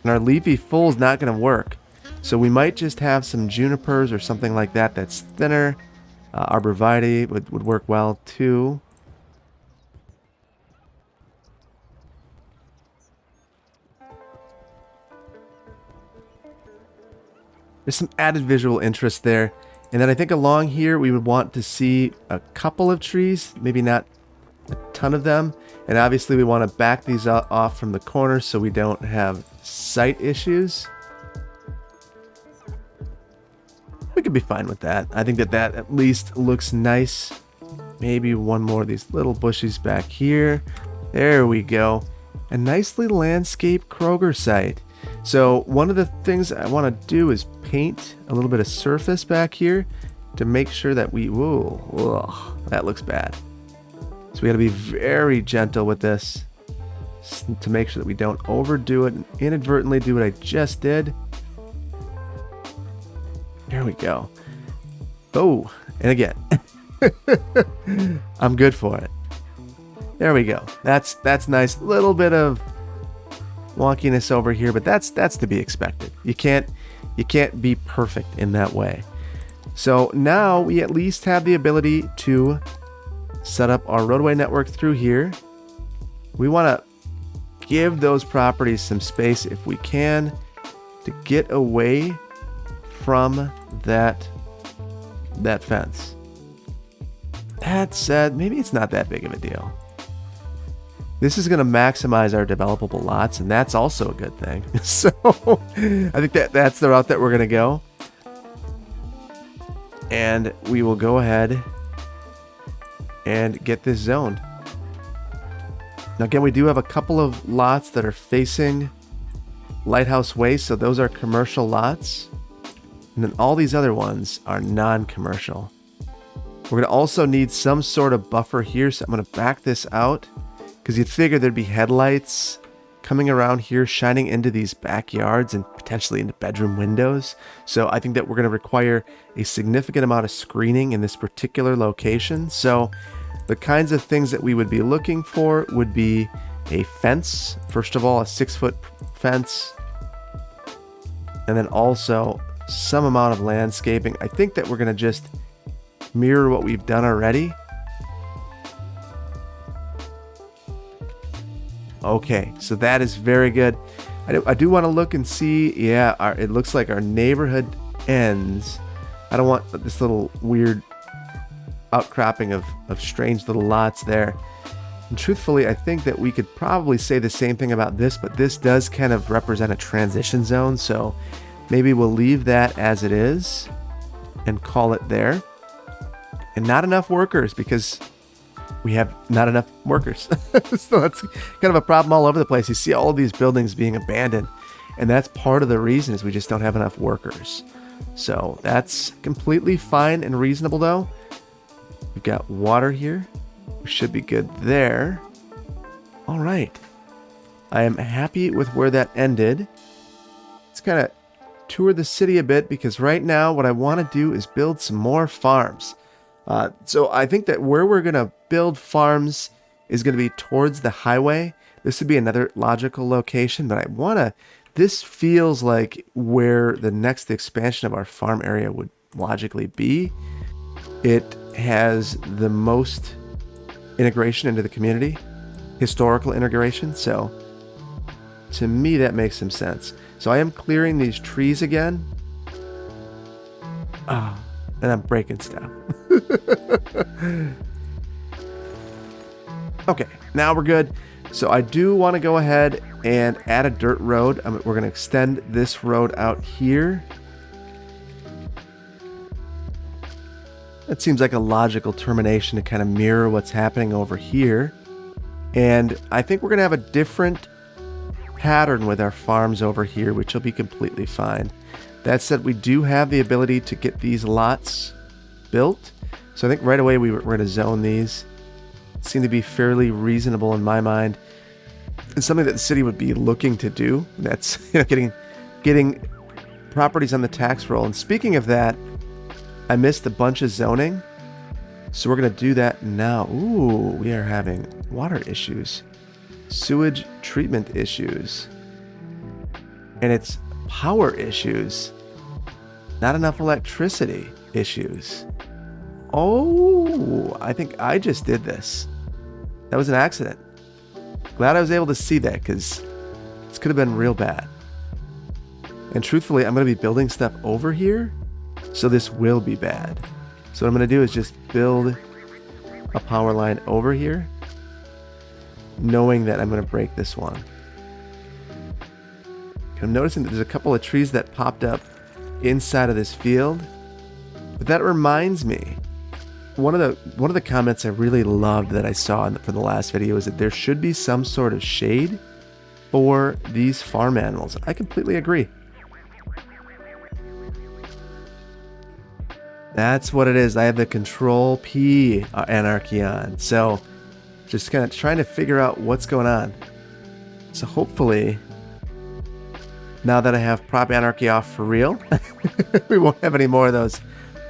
And our leafy full is not going to work. So we might just have some junipers or something like that that's thinner. Arborvitae would work well too. There's some added visual interest there. And then I think along here we would want to see a couple of trees, maybe not a ton of them. And obviously we want to back these off from the corner so we don't have sight issues. We could be fine with that. I think that that at least looks nice. Maybe one more of these little bushes back here. There we go. A nicely landscaped Kroger site. So one of the things I want to do is paint a little bit of surface back here to make sure that whoa, that looks bad. So we got to be very gentle with this to make sure that we don't overdo it and inadvertently do what I just did. There we go. Oh, and again, I'm good for it. There we go. That's nice. Little bit of wonkiness over here, but that's to be expected. You can't be perfect in that way. So now we at least have the ability to set up our roadway network through here. We want to give those properties some space if we can to get away from that fence. That said, maybe it's not that big of a deal. This is going to maximize our developable lots, and that's also a good thing. So I think that's the route that we're going to go. And we will go ahead and get this zoned. Now again, we do have a couple of lots that are facing Lighthouse Way, so those are commercial lots. And then all these other ones are non-commercial. We're going to also need some sort of buffer here, so I'm going to back this out. Because you'd figure there'd be headlights coming around here, shining into these backyards and potentially into bedroom windows. So I think that we're going to require a significant amount of screening in this particular location. So the kinds of things that we would be looking for would be a fence. First of all, a 6-foot fence. And then also some amount of landscaping. I think that we're going to just mirror what we've done already. Okay, so that is very good. I do want to look and see. Yeah, it looks like our neighborhood ends. I don't want this little weird outcropping of strange little lots there. And truthfully, I think that we could probably say the same thing about this, but this does kind of represent a transition zone. So maybe we'll leave that as it is and call it there. And not enough workers because we have not enough workers. So that's kind of a problem all over the place. You see all of these buildings being abandoned, and that's part of the reason is we just don't have enough workers. So that's completely fine and reasonable though. We've got water here. We should be good there. All right. I am happy with where that ended. Let's kind of tour the city a bit, because right now what I want to do is build some more farms. So I think that where we're going to build farms is going to be towards the highway. This would be another logical location, but this feels like where the next expansion of our farm area would logically be. It has the most integration into the community, historical integration, so to me that makes some sense. So I am clearing these trees again. And I'm breaking stuff. Okay, now we're good. So I do want to go ahead and add a dirt road. We're going to extend this road out here. That seems like a logical termination to kind of mirror what's happening over here. And I think we're going to have a different pattern with our farms over here, which will be completely fine. That said, we do have the ability to get these lots built. So I think right away we're going to zone these. Seem to be fairly reasonable in my mind. It's something that the city would be looking to do. That's getting properties on the tax roll. And speaking of that, I missed a bunch of zoning. So we're going to do that now. Ooh, we are having water issues. Sewage treatment issues. And it's power issues. Not enough electricity issues. Oh, I think I just did this. That was an accident. Glad I was able to see that, because this could have been real bad. And truthfully, I'm going to be building stuff over here, so this will be bad. So what I'm going to do is just build a power line over here, knowing that I'm going to break this one. I'm noticing that there's a couple of trees that popped up inside of this field. But that reminds me, one of the comments I really loved that I saw for the last video is that there should be some sort of shade for these farm animals. I completely agree. That's what it is. I have the Control P anarchy on. So just kind of trying to figure out what's going on. So hopefully, now that I have prop anarchy off for real, we won't have any more of those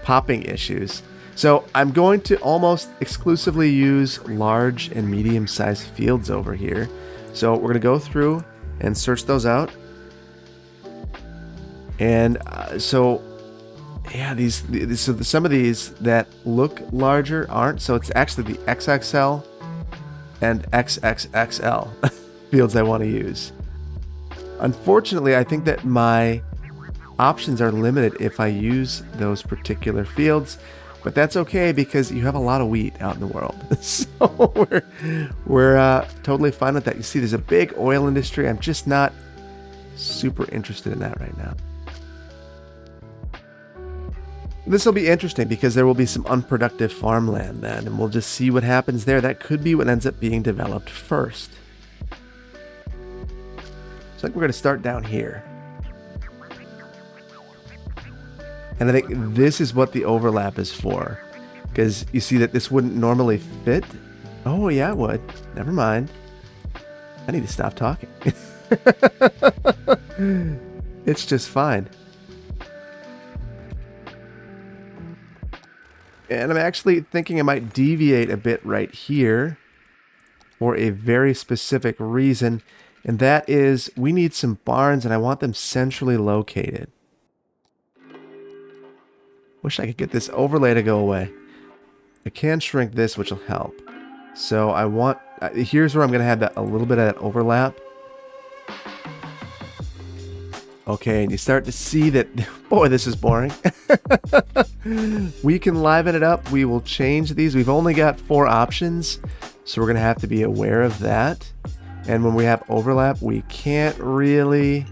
popping issues. So I'm going to almost exclusively use large and medium-sized fields over here. So we're going to go through and search those out. And so some of these that look larger aren't. So it's actually the XXL and XXXL fields I want to use. Unfortunately, I think that my options are limited if I use those particular fields, but that's okay because you have a lot of wheat out in the world. So we're totally fine with that. You see, there's a big oil industry. I'm just not super interested in that right now. This will be interesting because there will be some unproductive farmland then, and we'll just see what happens there. That could be what ends up being developed first. So I think we're going to start down here. And I think this is what the overlap is for. Because you see that this wouldn't normally fit. Oh, yeah, it would. Never mind. I need to stop talking. It's just fine. And I'm actually thinking I might deviate a bit right here for a very specific reason. And that is we need some barns and I want them centrally located. Wish I could get this overlay to go away. I can shrink this, which will help. So I want, here's where I'm going to have that a little bit of that overlap. Okay, and you start to see that, boy, this is boring. We can liven it up. We will change these. We've only got 4 options, so we're going to have to be aware of that. And when we have overlap, we can't really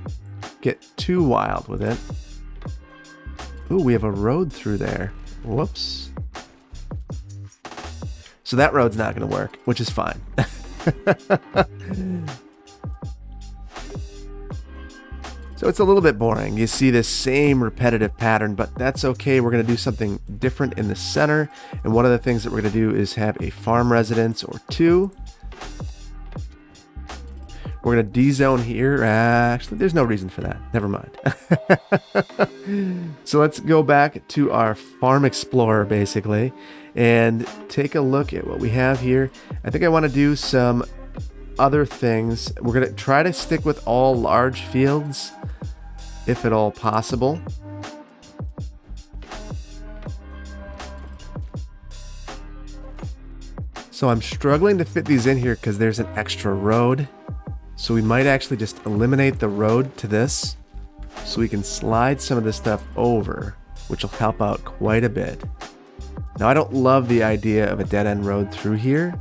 get too wild with it. Ooh, we have a road through there. Whoops. So that road's not going to work, which is fine. So it's a little bit boring. You see this same repetitive pattern, but that's okay. We're going to do something different in the center. And one of the things that we're going to do is have a farm residence or two. We're going to D-zone here. Actually, there's no reason for that. Never mind. So let's go back to our Farm Explorer, basically, and take a look at what we have here. I think I want to do some other things. We're going to try to stick with all large fields, if at all possible. So I'm struggling to fit these in here because there's an extra road. So we might actually just eliminate the road to this so we can slide some of this stuff over, which will help out quite a bit. Now, I don't love the idea of a dead-end road through here,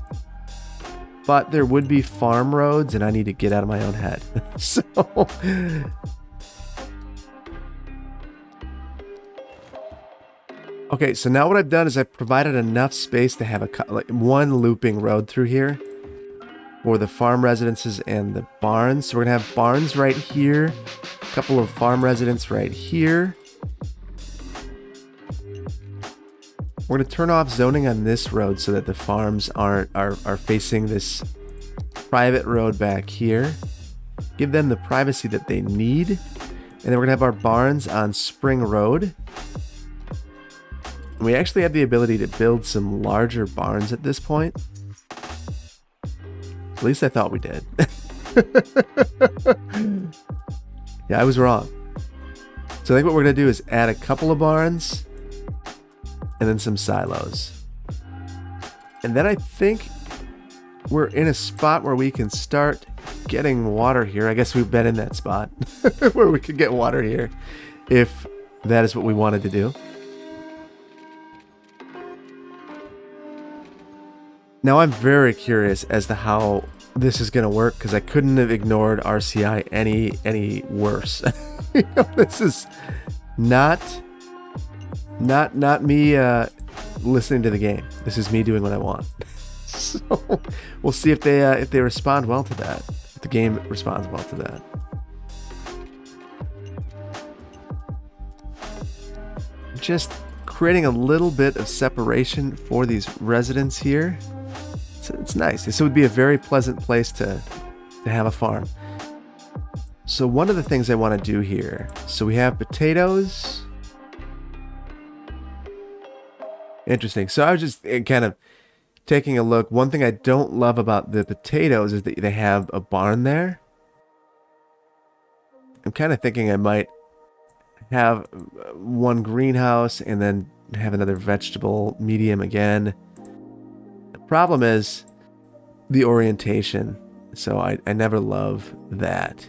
but there would be farm roads and I need to get out of my own head. So okay, so now what I've done is I've provided enough space to have one looping road through here for the farm residences and the barns. So we're gonna have barns right here, a couple of farm residents right here. We're gonna turn off zoning on this road so that the farms are facing this private road back here. Give them the privacy that they need. And then we're gonna have our barns on Spring Road. And we actually have the ability to build some larger barns at this point. At least I thought we did. Yeah, I was wrong. So I think what we're going to do is add a couple of barns and then some silos. And then I think we're in a spot where we can start getting water here. I guess we've been in that spot where we could get water here if that is what we wanted to do. Now I'm very curious as to how this is going to work because I couldn't have ignored RCI any worse. You know, this is not me listening to the game. This is me doing what I want. So we'll see if they respond well to that. If the game responds well to that. Just creating a little bit of separation for these residents here. It's nice. This would be a very pleasant place to have a farm. So one of the things I want to do here, so we have potatoes. Interesting. So I was just kind of taking a look. One thing I don't love about the potatoes is that they have a barn there. I'm kind of thinking I might have one greenhouse and then have another vegetable medium again. Problem is the orientation, so I never love that.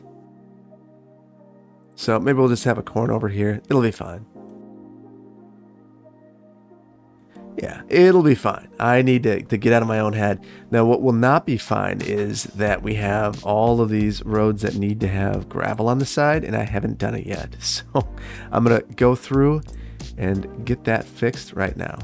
So maybe we'll just have a corn over here. It'll be fine. Yeah, it'll be fine. I need to get out of my own head. Now, what will not be fine is that we have all of these roads that need to have gravel on the side, and I haven't done it yet. So I'm going to go through and get that fixed right now.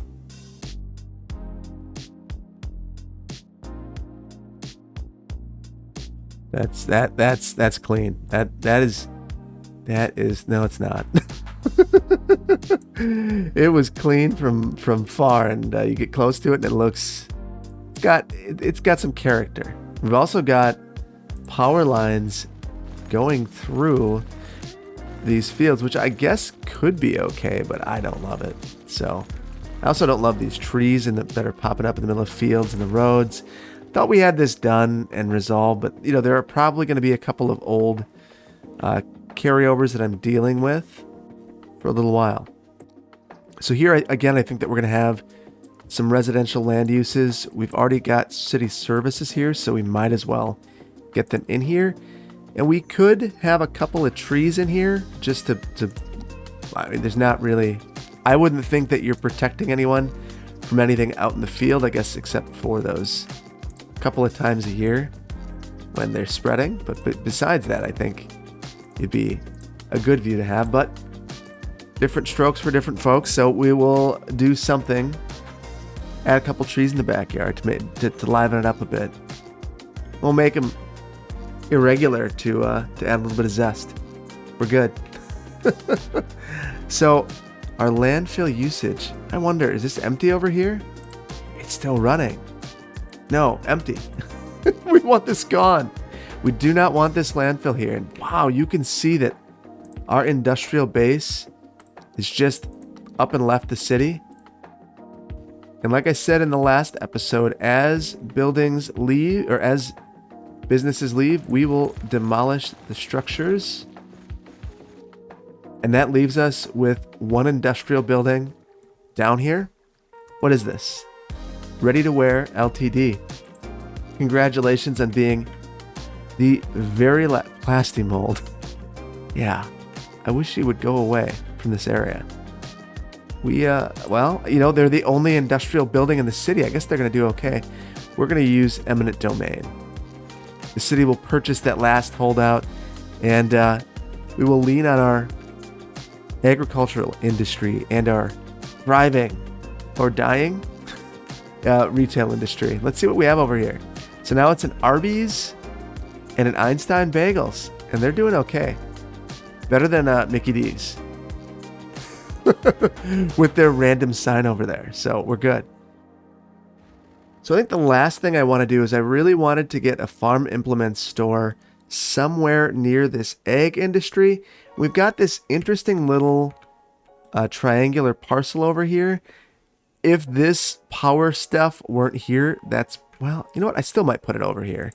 That's clean. That is no, it's not. It was clean from far, and you get close to it and it's got some character. We've also got power lines going through these fields, which I guess could be okay, but I don't love it. So I also don't love these trees that are popping up in the middle of fields and the roads. Thought we had this done and resolved, but you know, there are probably going to be a couple of old carryovers that I'm dealing with for a little while. So here again, I think that we're going to have some residential land uses. We've already got city services here, so we might as well get them in here. And we could have a couple of trees in here just to I mean, there's not really, I wouldn't think that you're protecting anyone from anything out in the field, I guess, except for those couple of times a year when they're spreading. But besides that, I think it'd be a good view to have, but different strokes for different folks. So we will do something, add a couple trees in the backyard to liven it up a bit. We'll make them irregular to add a little bit of zest. We're good. So our landfill usage, I wonder, is this empty over here? It's still running. No, empty. We want this gone. We do not want this landfill here. And wow, you can see that our industrial base is just up and left the city. And like I said in the last episode, as buildings leave, or as businesses leave, we will demolish the structures. And that leaves us with one industrial building down here. What is this? Ready to Wear Ltd. Congratulations on being the very last Plastimold. Yeah, I wish she would go away from this area. Well, you know, they're the only industrial building in the city. I guess they're going to do okay. We're going to use eminent domain. The city will purchase that last holdout, and we will lean on our agricultural industry and our thriving or dying retail industry. Let's see what we have over here. So now it's an Arby's and an Einstein Bagels, and they're doing okay. Better than Mickey D's with their random sign over there. So we're good. So I think the last thing I want to do is I really wanted to get a farm implements store somewhere near this ag industry. We've got this interesting little triangular parcel over here. If this power stuff weren't here, that's, well, you know what? I still might put it over here.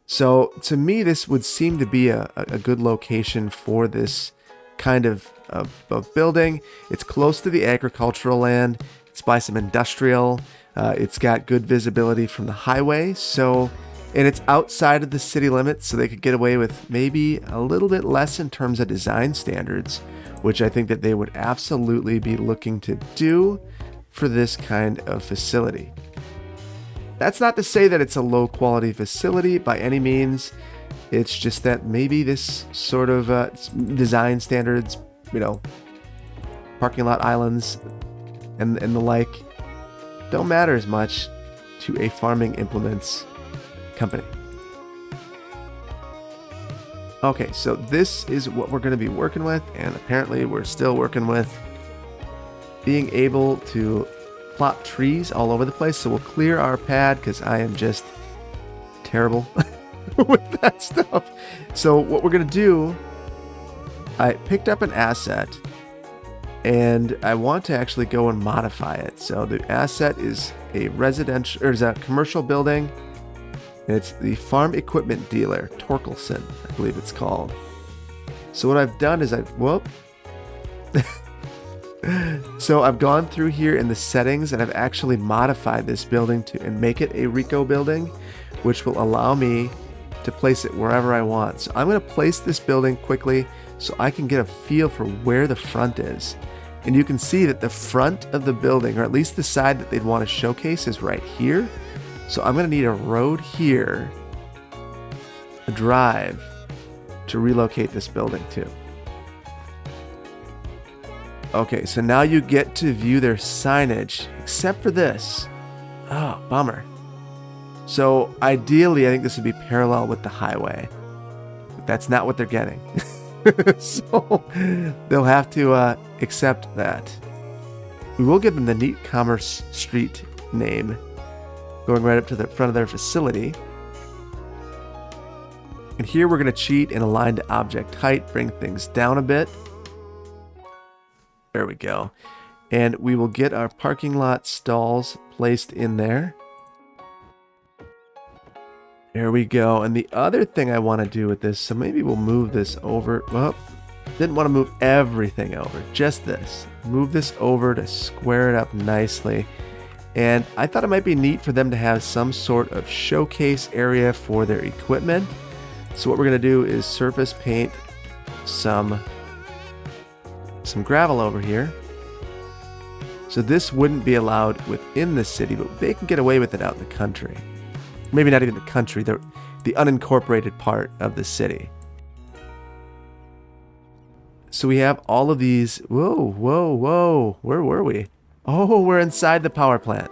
So to me, this would seem to be a good location for this kind of building. It's close to the agricultural land. It's by some industrial. It's got good visibility from the highway. So, and it's outside of the city limits, so they could get away with maybe a little bit less in terms of design standards, which I think that they would absolutely be looking to do for this kind of facility. That's not to say that it's a low quality facility by any means. It's just that maybe this sort of design standards, you know, parking lot islands and the like, don't matter as much to a farming implements company. Okay, so this is what we're going to be working with, and apparently we're still working with being able to plot trees all over the place. So we'll clear our pad because I am just terrible with that stuff. So what we're going to do, I picked up an asset and I want to actually go and modify it. So the asset is a residential, or is a commercial building. And it's the farm equipment dealer, Torkelson, I believe it's called. So what I've done is So I've gone through here in the settings and I've actually modified this building and make it a Rico building, which will allow me to place it wherever I want. So I'm going to place this building quickly so I can get a feel for where the front is. And you can see that the front of the building, or at least the side that they'd want to showcase, is right here. So I'm going to need a road here, a drive, to relocate this building to. Okay, so now you get to view their signage, except for this. Oh, bummer. So ideally, I think this would be parallel with the highway. But that's not what they're getting. So they'll have to accept that. We will give them the Neat Commerce Street name, going right up to the front of their facility. And here we're going to cheat and align to object height, bring things down a bit. There we go. And we will get our parking lot stalls placed in there. There we go. And the other thing I want to do with this, so maybe we'll move this over. Well, didn't want to move everything over, just this. Move this over to square it up nicely. And I thought it might be neat for them to have some sort of showcase area for their equipment. So what we're going to do is surface paint some gravel over here. So this wouldn't be allowed within the city, but they can get away with it out in the country. Maybe not even the country, the unincorporated part of the city. So we have all of these. Whoa. Where were we? Oh, we're inside the power plant.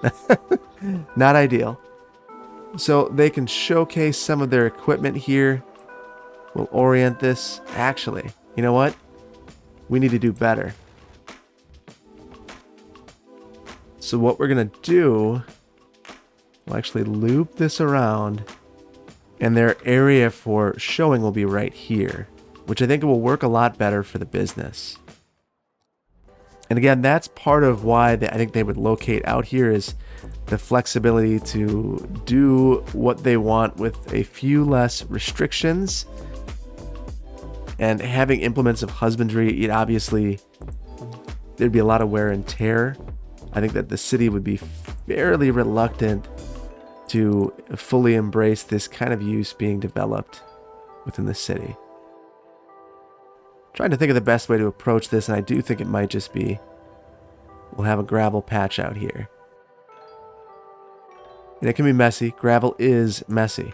Not ideal. So they can showcase some of their equipment here. We'll orient this. Actually, you know what? We need to do better. So what we're going to do, we'll actually loop this around, and their area for showing will be right here, which I think will work a lot better for the business. And again, that's part of why I think they would locate out here, is the flexibility to do what they want with a few less restrictions. And having implements of husbandry, it obviously, there'd be a lot of wear and tear. I think that the city would be fairly reluctant to fully embrace this kind of use being developed within the city. Trying to think of the best way to approach this, and I do think it might just be, we'll have a gravel patch out here. And it can be messy. Gravel is messy.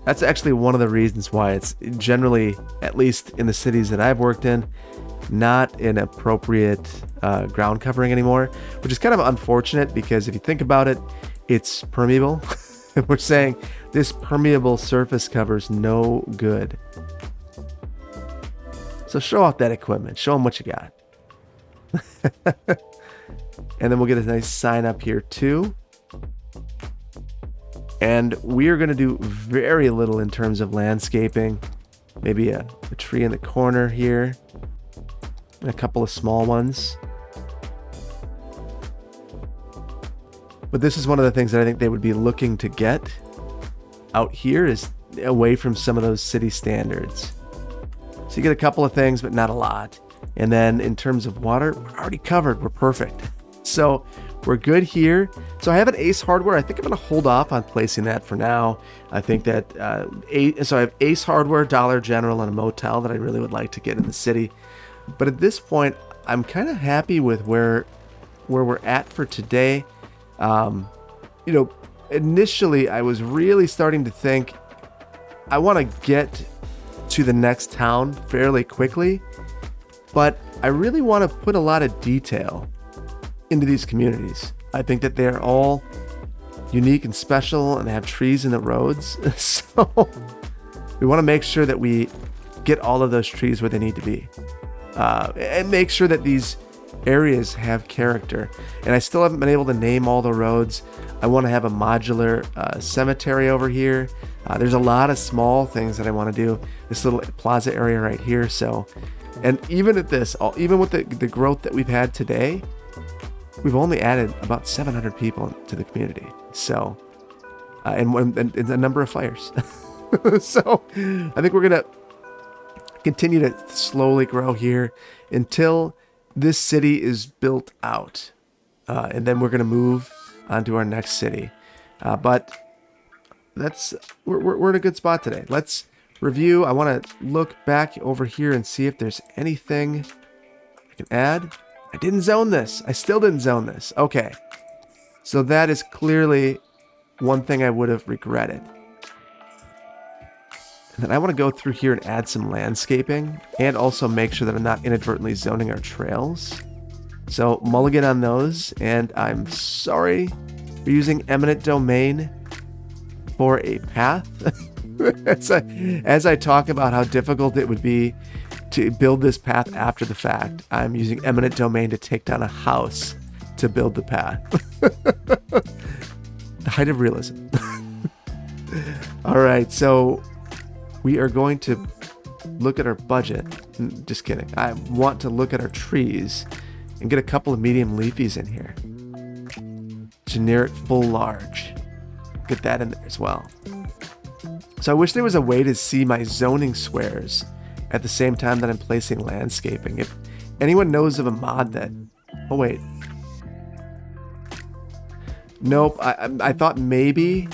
That's actually one of the reasons why it's generally, at least in the cities that I've worked in, not an appropriate ground covering anymore, which is kind of unfortunate because if you think about it, it's permeable. We're saying this permeable surface cover's no good. So show off that equipment. Show them what you got. And then we'll get a nice sign up here too. And we are going to do very little in terms of landscaping. Maybe a tree in the corner here. And a couple of small ones. But this is one of the things that I think they would be looking to get out here, is away from some of those city standards. So you get a couple of things, but not a lot. And then in terms of water, we're already covered. We're perfect. So we're good here. So I have an Ace Hardware. I think I'm going to hold off on placing that for now. I think that, so I have Ace Hardware, Dollar General, and a motel that I really would like to get in the city. But at this point, I'm kind of happy with where we're at for today. Initially I was really starting to think I want to get to the next town fairly quickly, but I really want to put a lot of detail into these communities. I think that they're all unique and special and have trees in the roads. So we want to make sure that we get all of those trees where they need to be, and make sure that these areas have character. And I still haven't been able to name all the roads. I want to have a modular cemetery over here. There's a lot of small things that I want to do. This little plaza area right here. So, and even at this, even with the growth that we've had today, we've only added about 700 people to the community. So, and a number of fires. So I think we're going to continue to slowly grow here until this city is built out. And then we're going to move on to our next city. But we're in a good spot today. Let's review. I want to look back over here and see if there's anything I can add. I didn't zone this. I still didn't zone this. Okay. So that is clearly one thing I would have regretted. And then I want to go through here and add some landscaping and also make sure that I'm not inadvertently zoning our trails. So mulligan on those. And I'm sorry for using eminent domain for a path. As I talk about how difficult it would be to build this path after the fact, I'm using eminent domain to take down a house to build the path. The height of realism. All right, so we are going to look at our budget. Just kidding. I want to look at our trees and get a couple of medium leafies in here. Generic full large. Get that in there as well. So I wish there was a way to see my zoning squares at the same time that I'm placing landscaping. If anyone knows of a mod that... Oh, wait. Nope. I thought maybe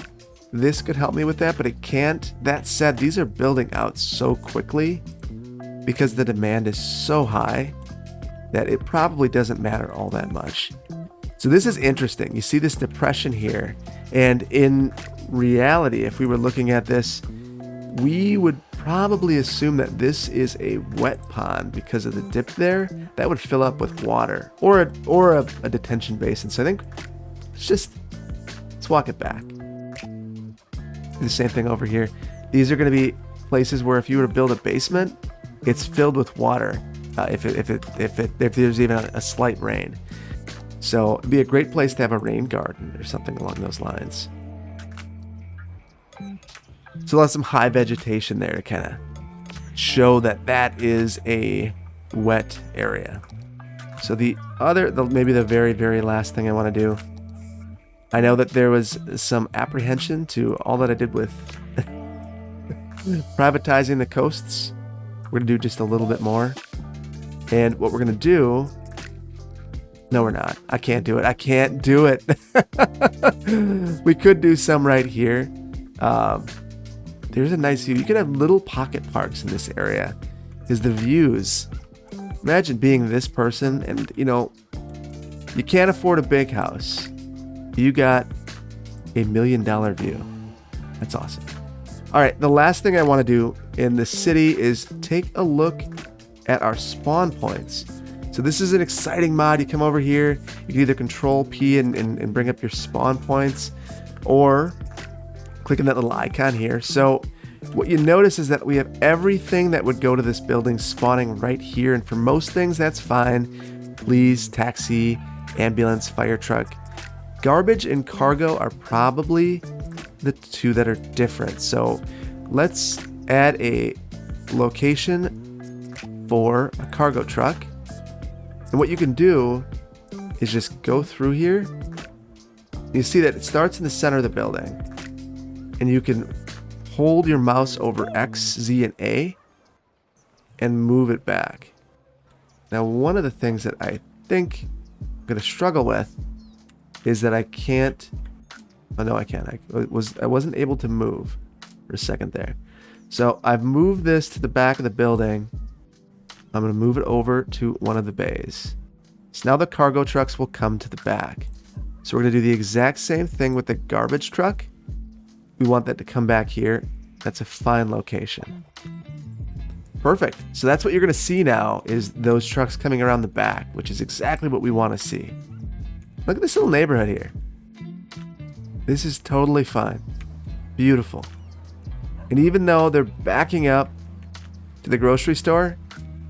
this could help me with that, but it can't. That said, these are building out so quickly because the demand is so high that it probably doesn't matter all that much. So this is interesting. You see this depression here. And in reality, if we were looking at this, we would probably assume that this is a wet pond because of the dip there. That would fill up with water or a detention basin. So I think let's walk it back. Do the same thing over here. These are going to be places where if you were to build a basement, it's filled with water if there's even a slight rain. So it'd be a great place to have a rain garden or something along those lines. So we'll have some high vegetation there to kind of show that that is a wet area. So maybe the very, very last thing I want to do, I know that there was some apprehension to all that I did with privatizing the coasts. We're going to do just a little bit more. And what we're going to do... No, we're not. I can't do it. I can't do it. We could do some right here. There's a nice view. You could have little pocket parks in this area. Because the views... Imagine being this person and, you can't afford a big house. You got $1 million view. That's awesome. All right, the last thing I want to do in the city is take a look at our spawn points. So this is an exciting mod. You come over here, you can either control P and bring up your spawn points, or click on that little icon here. So what you notice is that we have everything that would go to this building spawning right here. And for most things, that's fine. Police, taxi, ambulance, fire truck. Garbage and cargo are probably the two that are different. So let's add a location for a cargo truck. And what you can do is just go through here. You see that it starts in the center of the building. And you can hold your mouse over X, Z, and A and move it back. Now, one of the things that I think I'm going to struggle with is that I can't... Oh, no, I can't. I wasn't able to move for a second there. So I've moved this to the back of the building. I'm going to move it over to one of the bays. So now the cargo trucks will come to the back. So we're going to do the exact same thing with the garbage truck. We want that to come back here. That's a fine location. Perfect. So that's what you're going to see now is those trucks coming around the back, which is exactly what we want to see. Look at this little neighborhood here. This is totally fine. Beautiful. And even though they're backing up to the grocery store,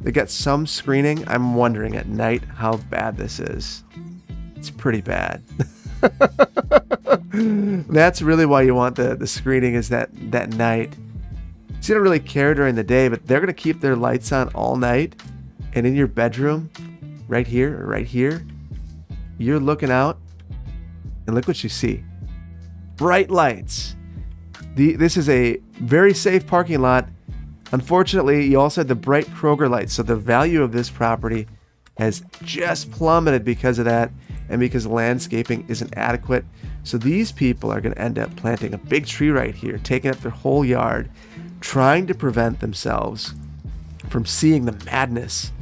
they got some screening. I'm wondering at night how bad this is. It's pretty bad. That's really why you want the screening is that night. So you don't really care during the day, but they're going to keep their lights on all night. And in your bedroom, right here or right here, you're looking out and look what you see. Bright lights. This is a very safe parking lot. Unfortunately, you also had the bright Kroger lights. So the value of this property has just plummeted because of that and because landscaping isn't adequate. So these people are going to end up planting a big tree right here, taking up their whole yard, trying to prevent themselves from seeing the madness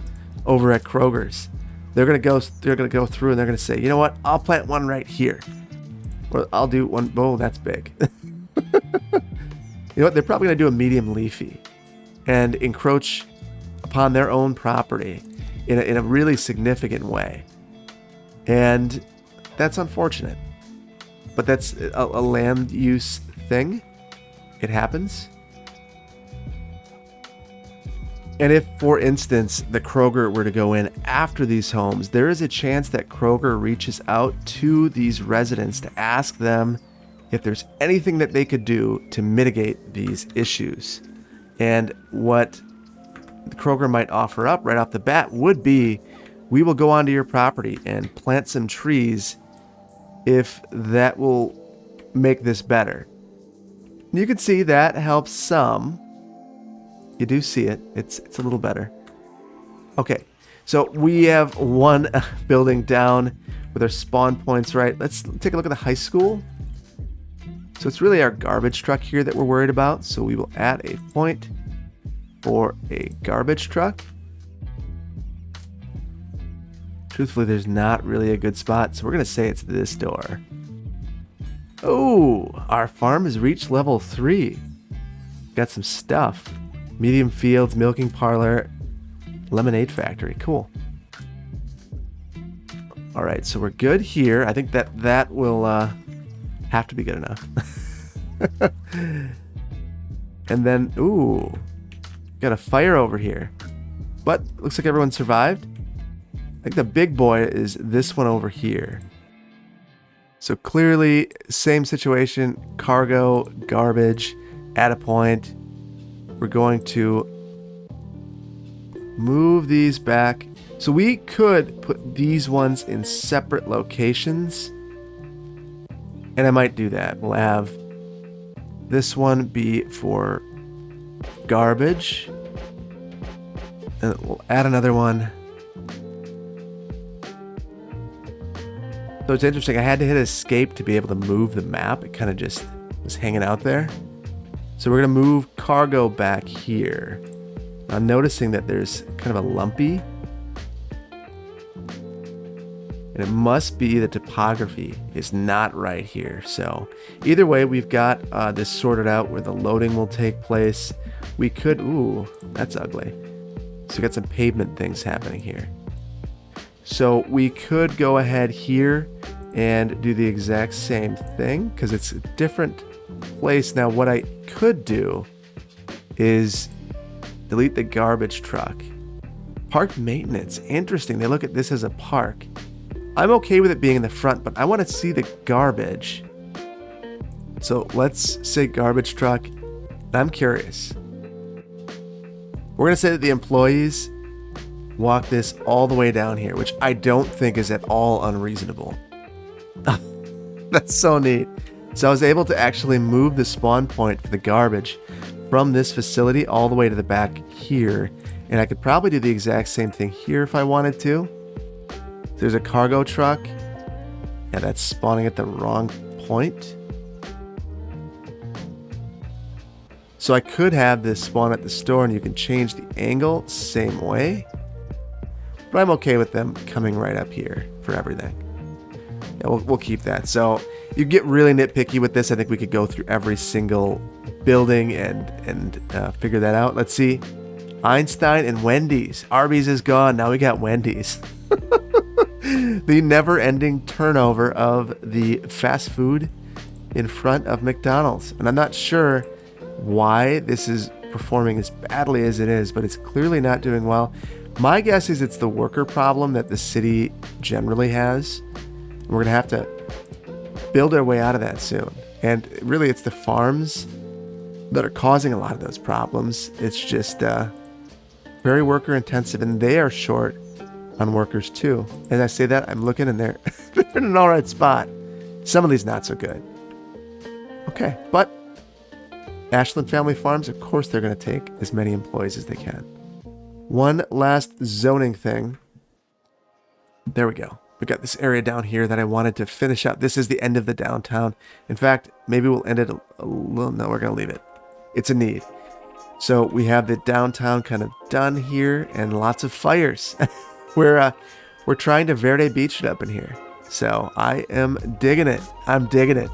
over at Kroger's. They're going to go through and they're going to say, you know what? I'll plant one right here. Or I'll do one. Oh, that's big. You know what? They're probably going to do a medium leafy and encroach upon their own property in a really significant way. And that's unfortunate. But that's a land use thing. It happens. And if, for instance, the Kroger were to go in after these homes, there is a chance that Kroger reaches out to these residents to ask them if there's anything that they could do to mitigate these issues. And what Kroger might offer up right off the bat would be, we will go onto your property and plant some trees if that will make this better. You can see that helps some. You do see it. It's a little better. Okay, so we have one building down with our spawn points, right? Let's take a look at the high school. So it's really our garbage truck here that we're worried about. So we will add a point for a garbage truck. Truthfully, there's not really a good spot, so we're going to say it's this door. Oh, our farm has reached level 3. Got some stuff. Medium fields, milking parlor, lemonade factory. Cool. All right, so we're good here. I think that will have to be good enough. And then, ooh, got a fire over here. But looks like everyone survived. I think the big boy is this one over here. So clearly, same situation, cargo, garbage, at a point. We're going to move these back. So we could put these ones in separate locations. And I might do that. We'll have this one be for garbage. And we'll add another one. So it's interesting. I had to hit escape to be able to move the map. It kind of just was hanging out there. So we're going to move cargo back here. I'm noticing that there's kind of a lumpy. And it must be the topography is not right here. So either way, we've got this sorted out where the loading will take place. We could, ooh, that's ugly. So we got some pavement things happening here. So we could go ahead here and do the exact same thing because it's a different place. Now what I could do is delete the garbage truck. Park maintenance, interesting. They look at this as a park. I'm okay with it being in the front, but I want to see the garbage. So let's say garbage truck. I'm curious. We're going to say that the employees walk this all the way down here, which I don't think is at all unreasonable. That's so neat. So I was able to actually move the spawn point for the garbage from this facility all the way to the back here. And I could probably do the exact same thing here if I wanted to. There's a cargo truck. Yeah, that's spawning at the wrong point. So I could have this spawn at the store and you can change the angle same way. But I'm okay with them coming right up here for everything. Yeah, we'll keep that. So you get really nitpicky with this. I think we could go through every single building and figure that out. Let's see. Einstein and Wendy's. Arby's is gone. Now we got Wendy's. The never-ending turnover of the fast food in front of McDonald's. And I'm not sure why this is performing as badly as it is, but it's clearly not doing well. My guess is it's the worker problem that the city generally has. We're going to have to build our way out of that soon. And really, it's the farms that are causing a lot of those problems. It's just very worker intensive, and they are short on workers too. As I say that, I'm looking and they're in an all right spot. Some of these not so good. Okay, but Ashland Family Farms, of course, they're going to take as many employees as they can. One last zoning thing. There we go. We got this area down here that I wanted to finish out. This is the end of the downtown. In fact, maybe we'll end it a little. No, we're going to leave it. It's a need. So we have the downtown kind of done here and lots of fires. We're trying to Verde Beach it up in here. So I am digging it. I'm digging it.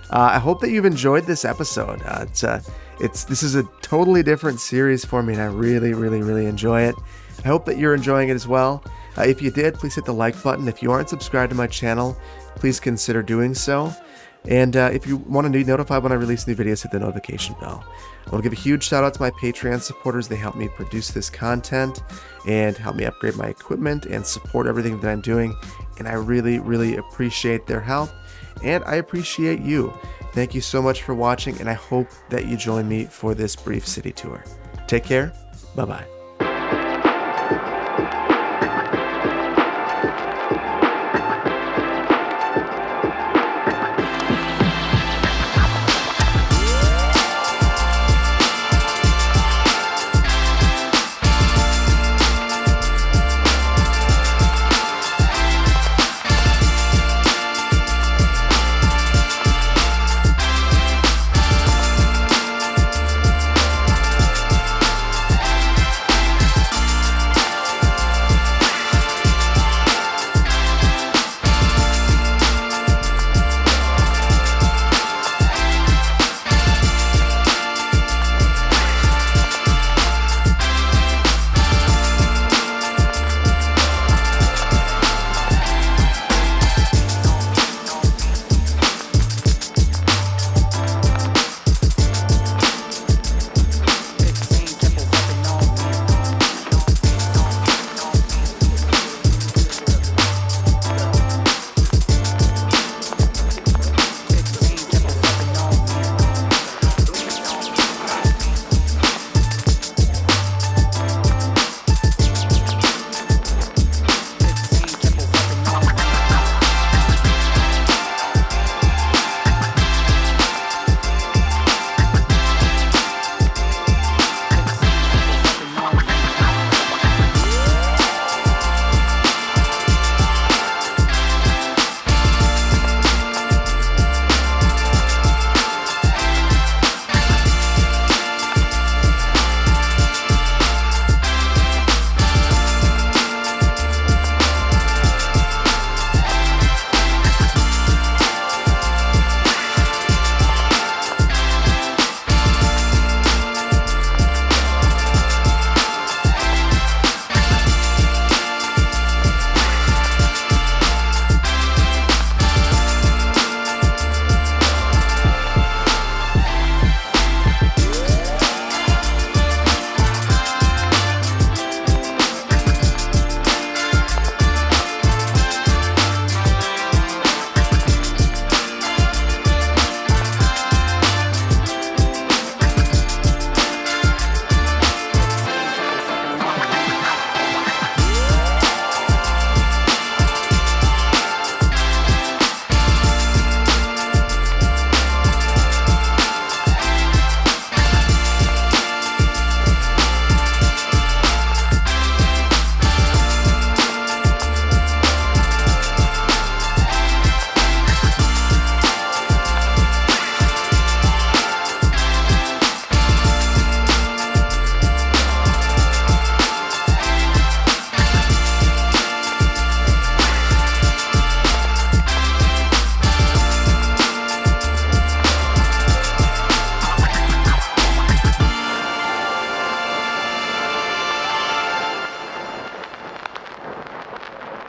I hope that you've enjoyed this episode. This is a totally different series for me, and I really, really, really enjoy it. I hope that you're enjoying it as well. If you did, please hit the like button. If you aren't subscribed to my channel, please consider doing so. And if you want to be notified when I release new videos, hit the notification bell. I want to give a huge shout out to my Patreon supporters. They help me produce this content and help me upgrade my equipment and support everything that I'm doing. And I really, really appreciate their help. And I appreciate you. Thank you so much for watching, and I hope that you join me for this brief city tour. Take care. Bye-bye.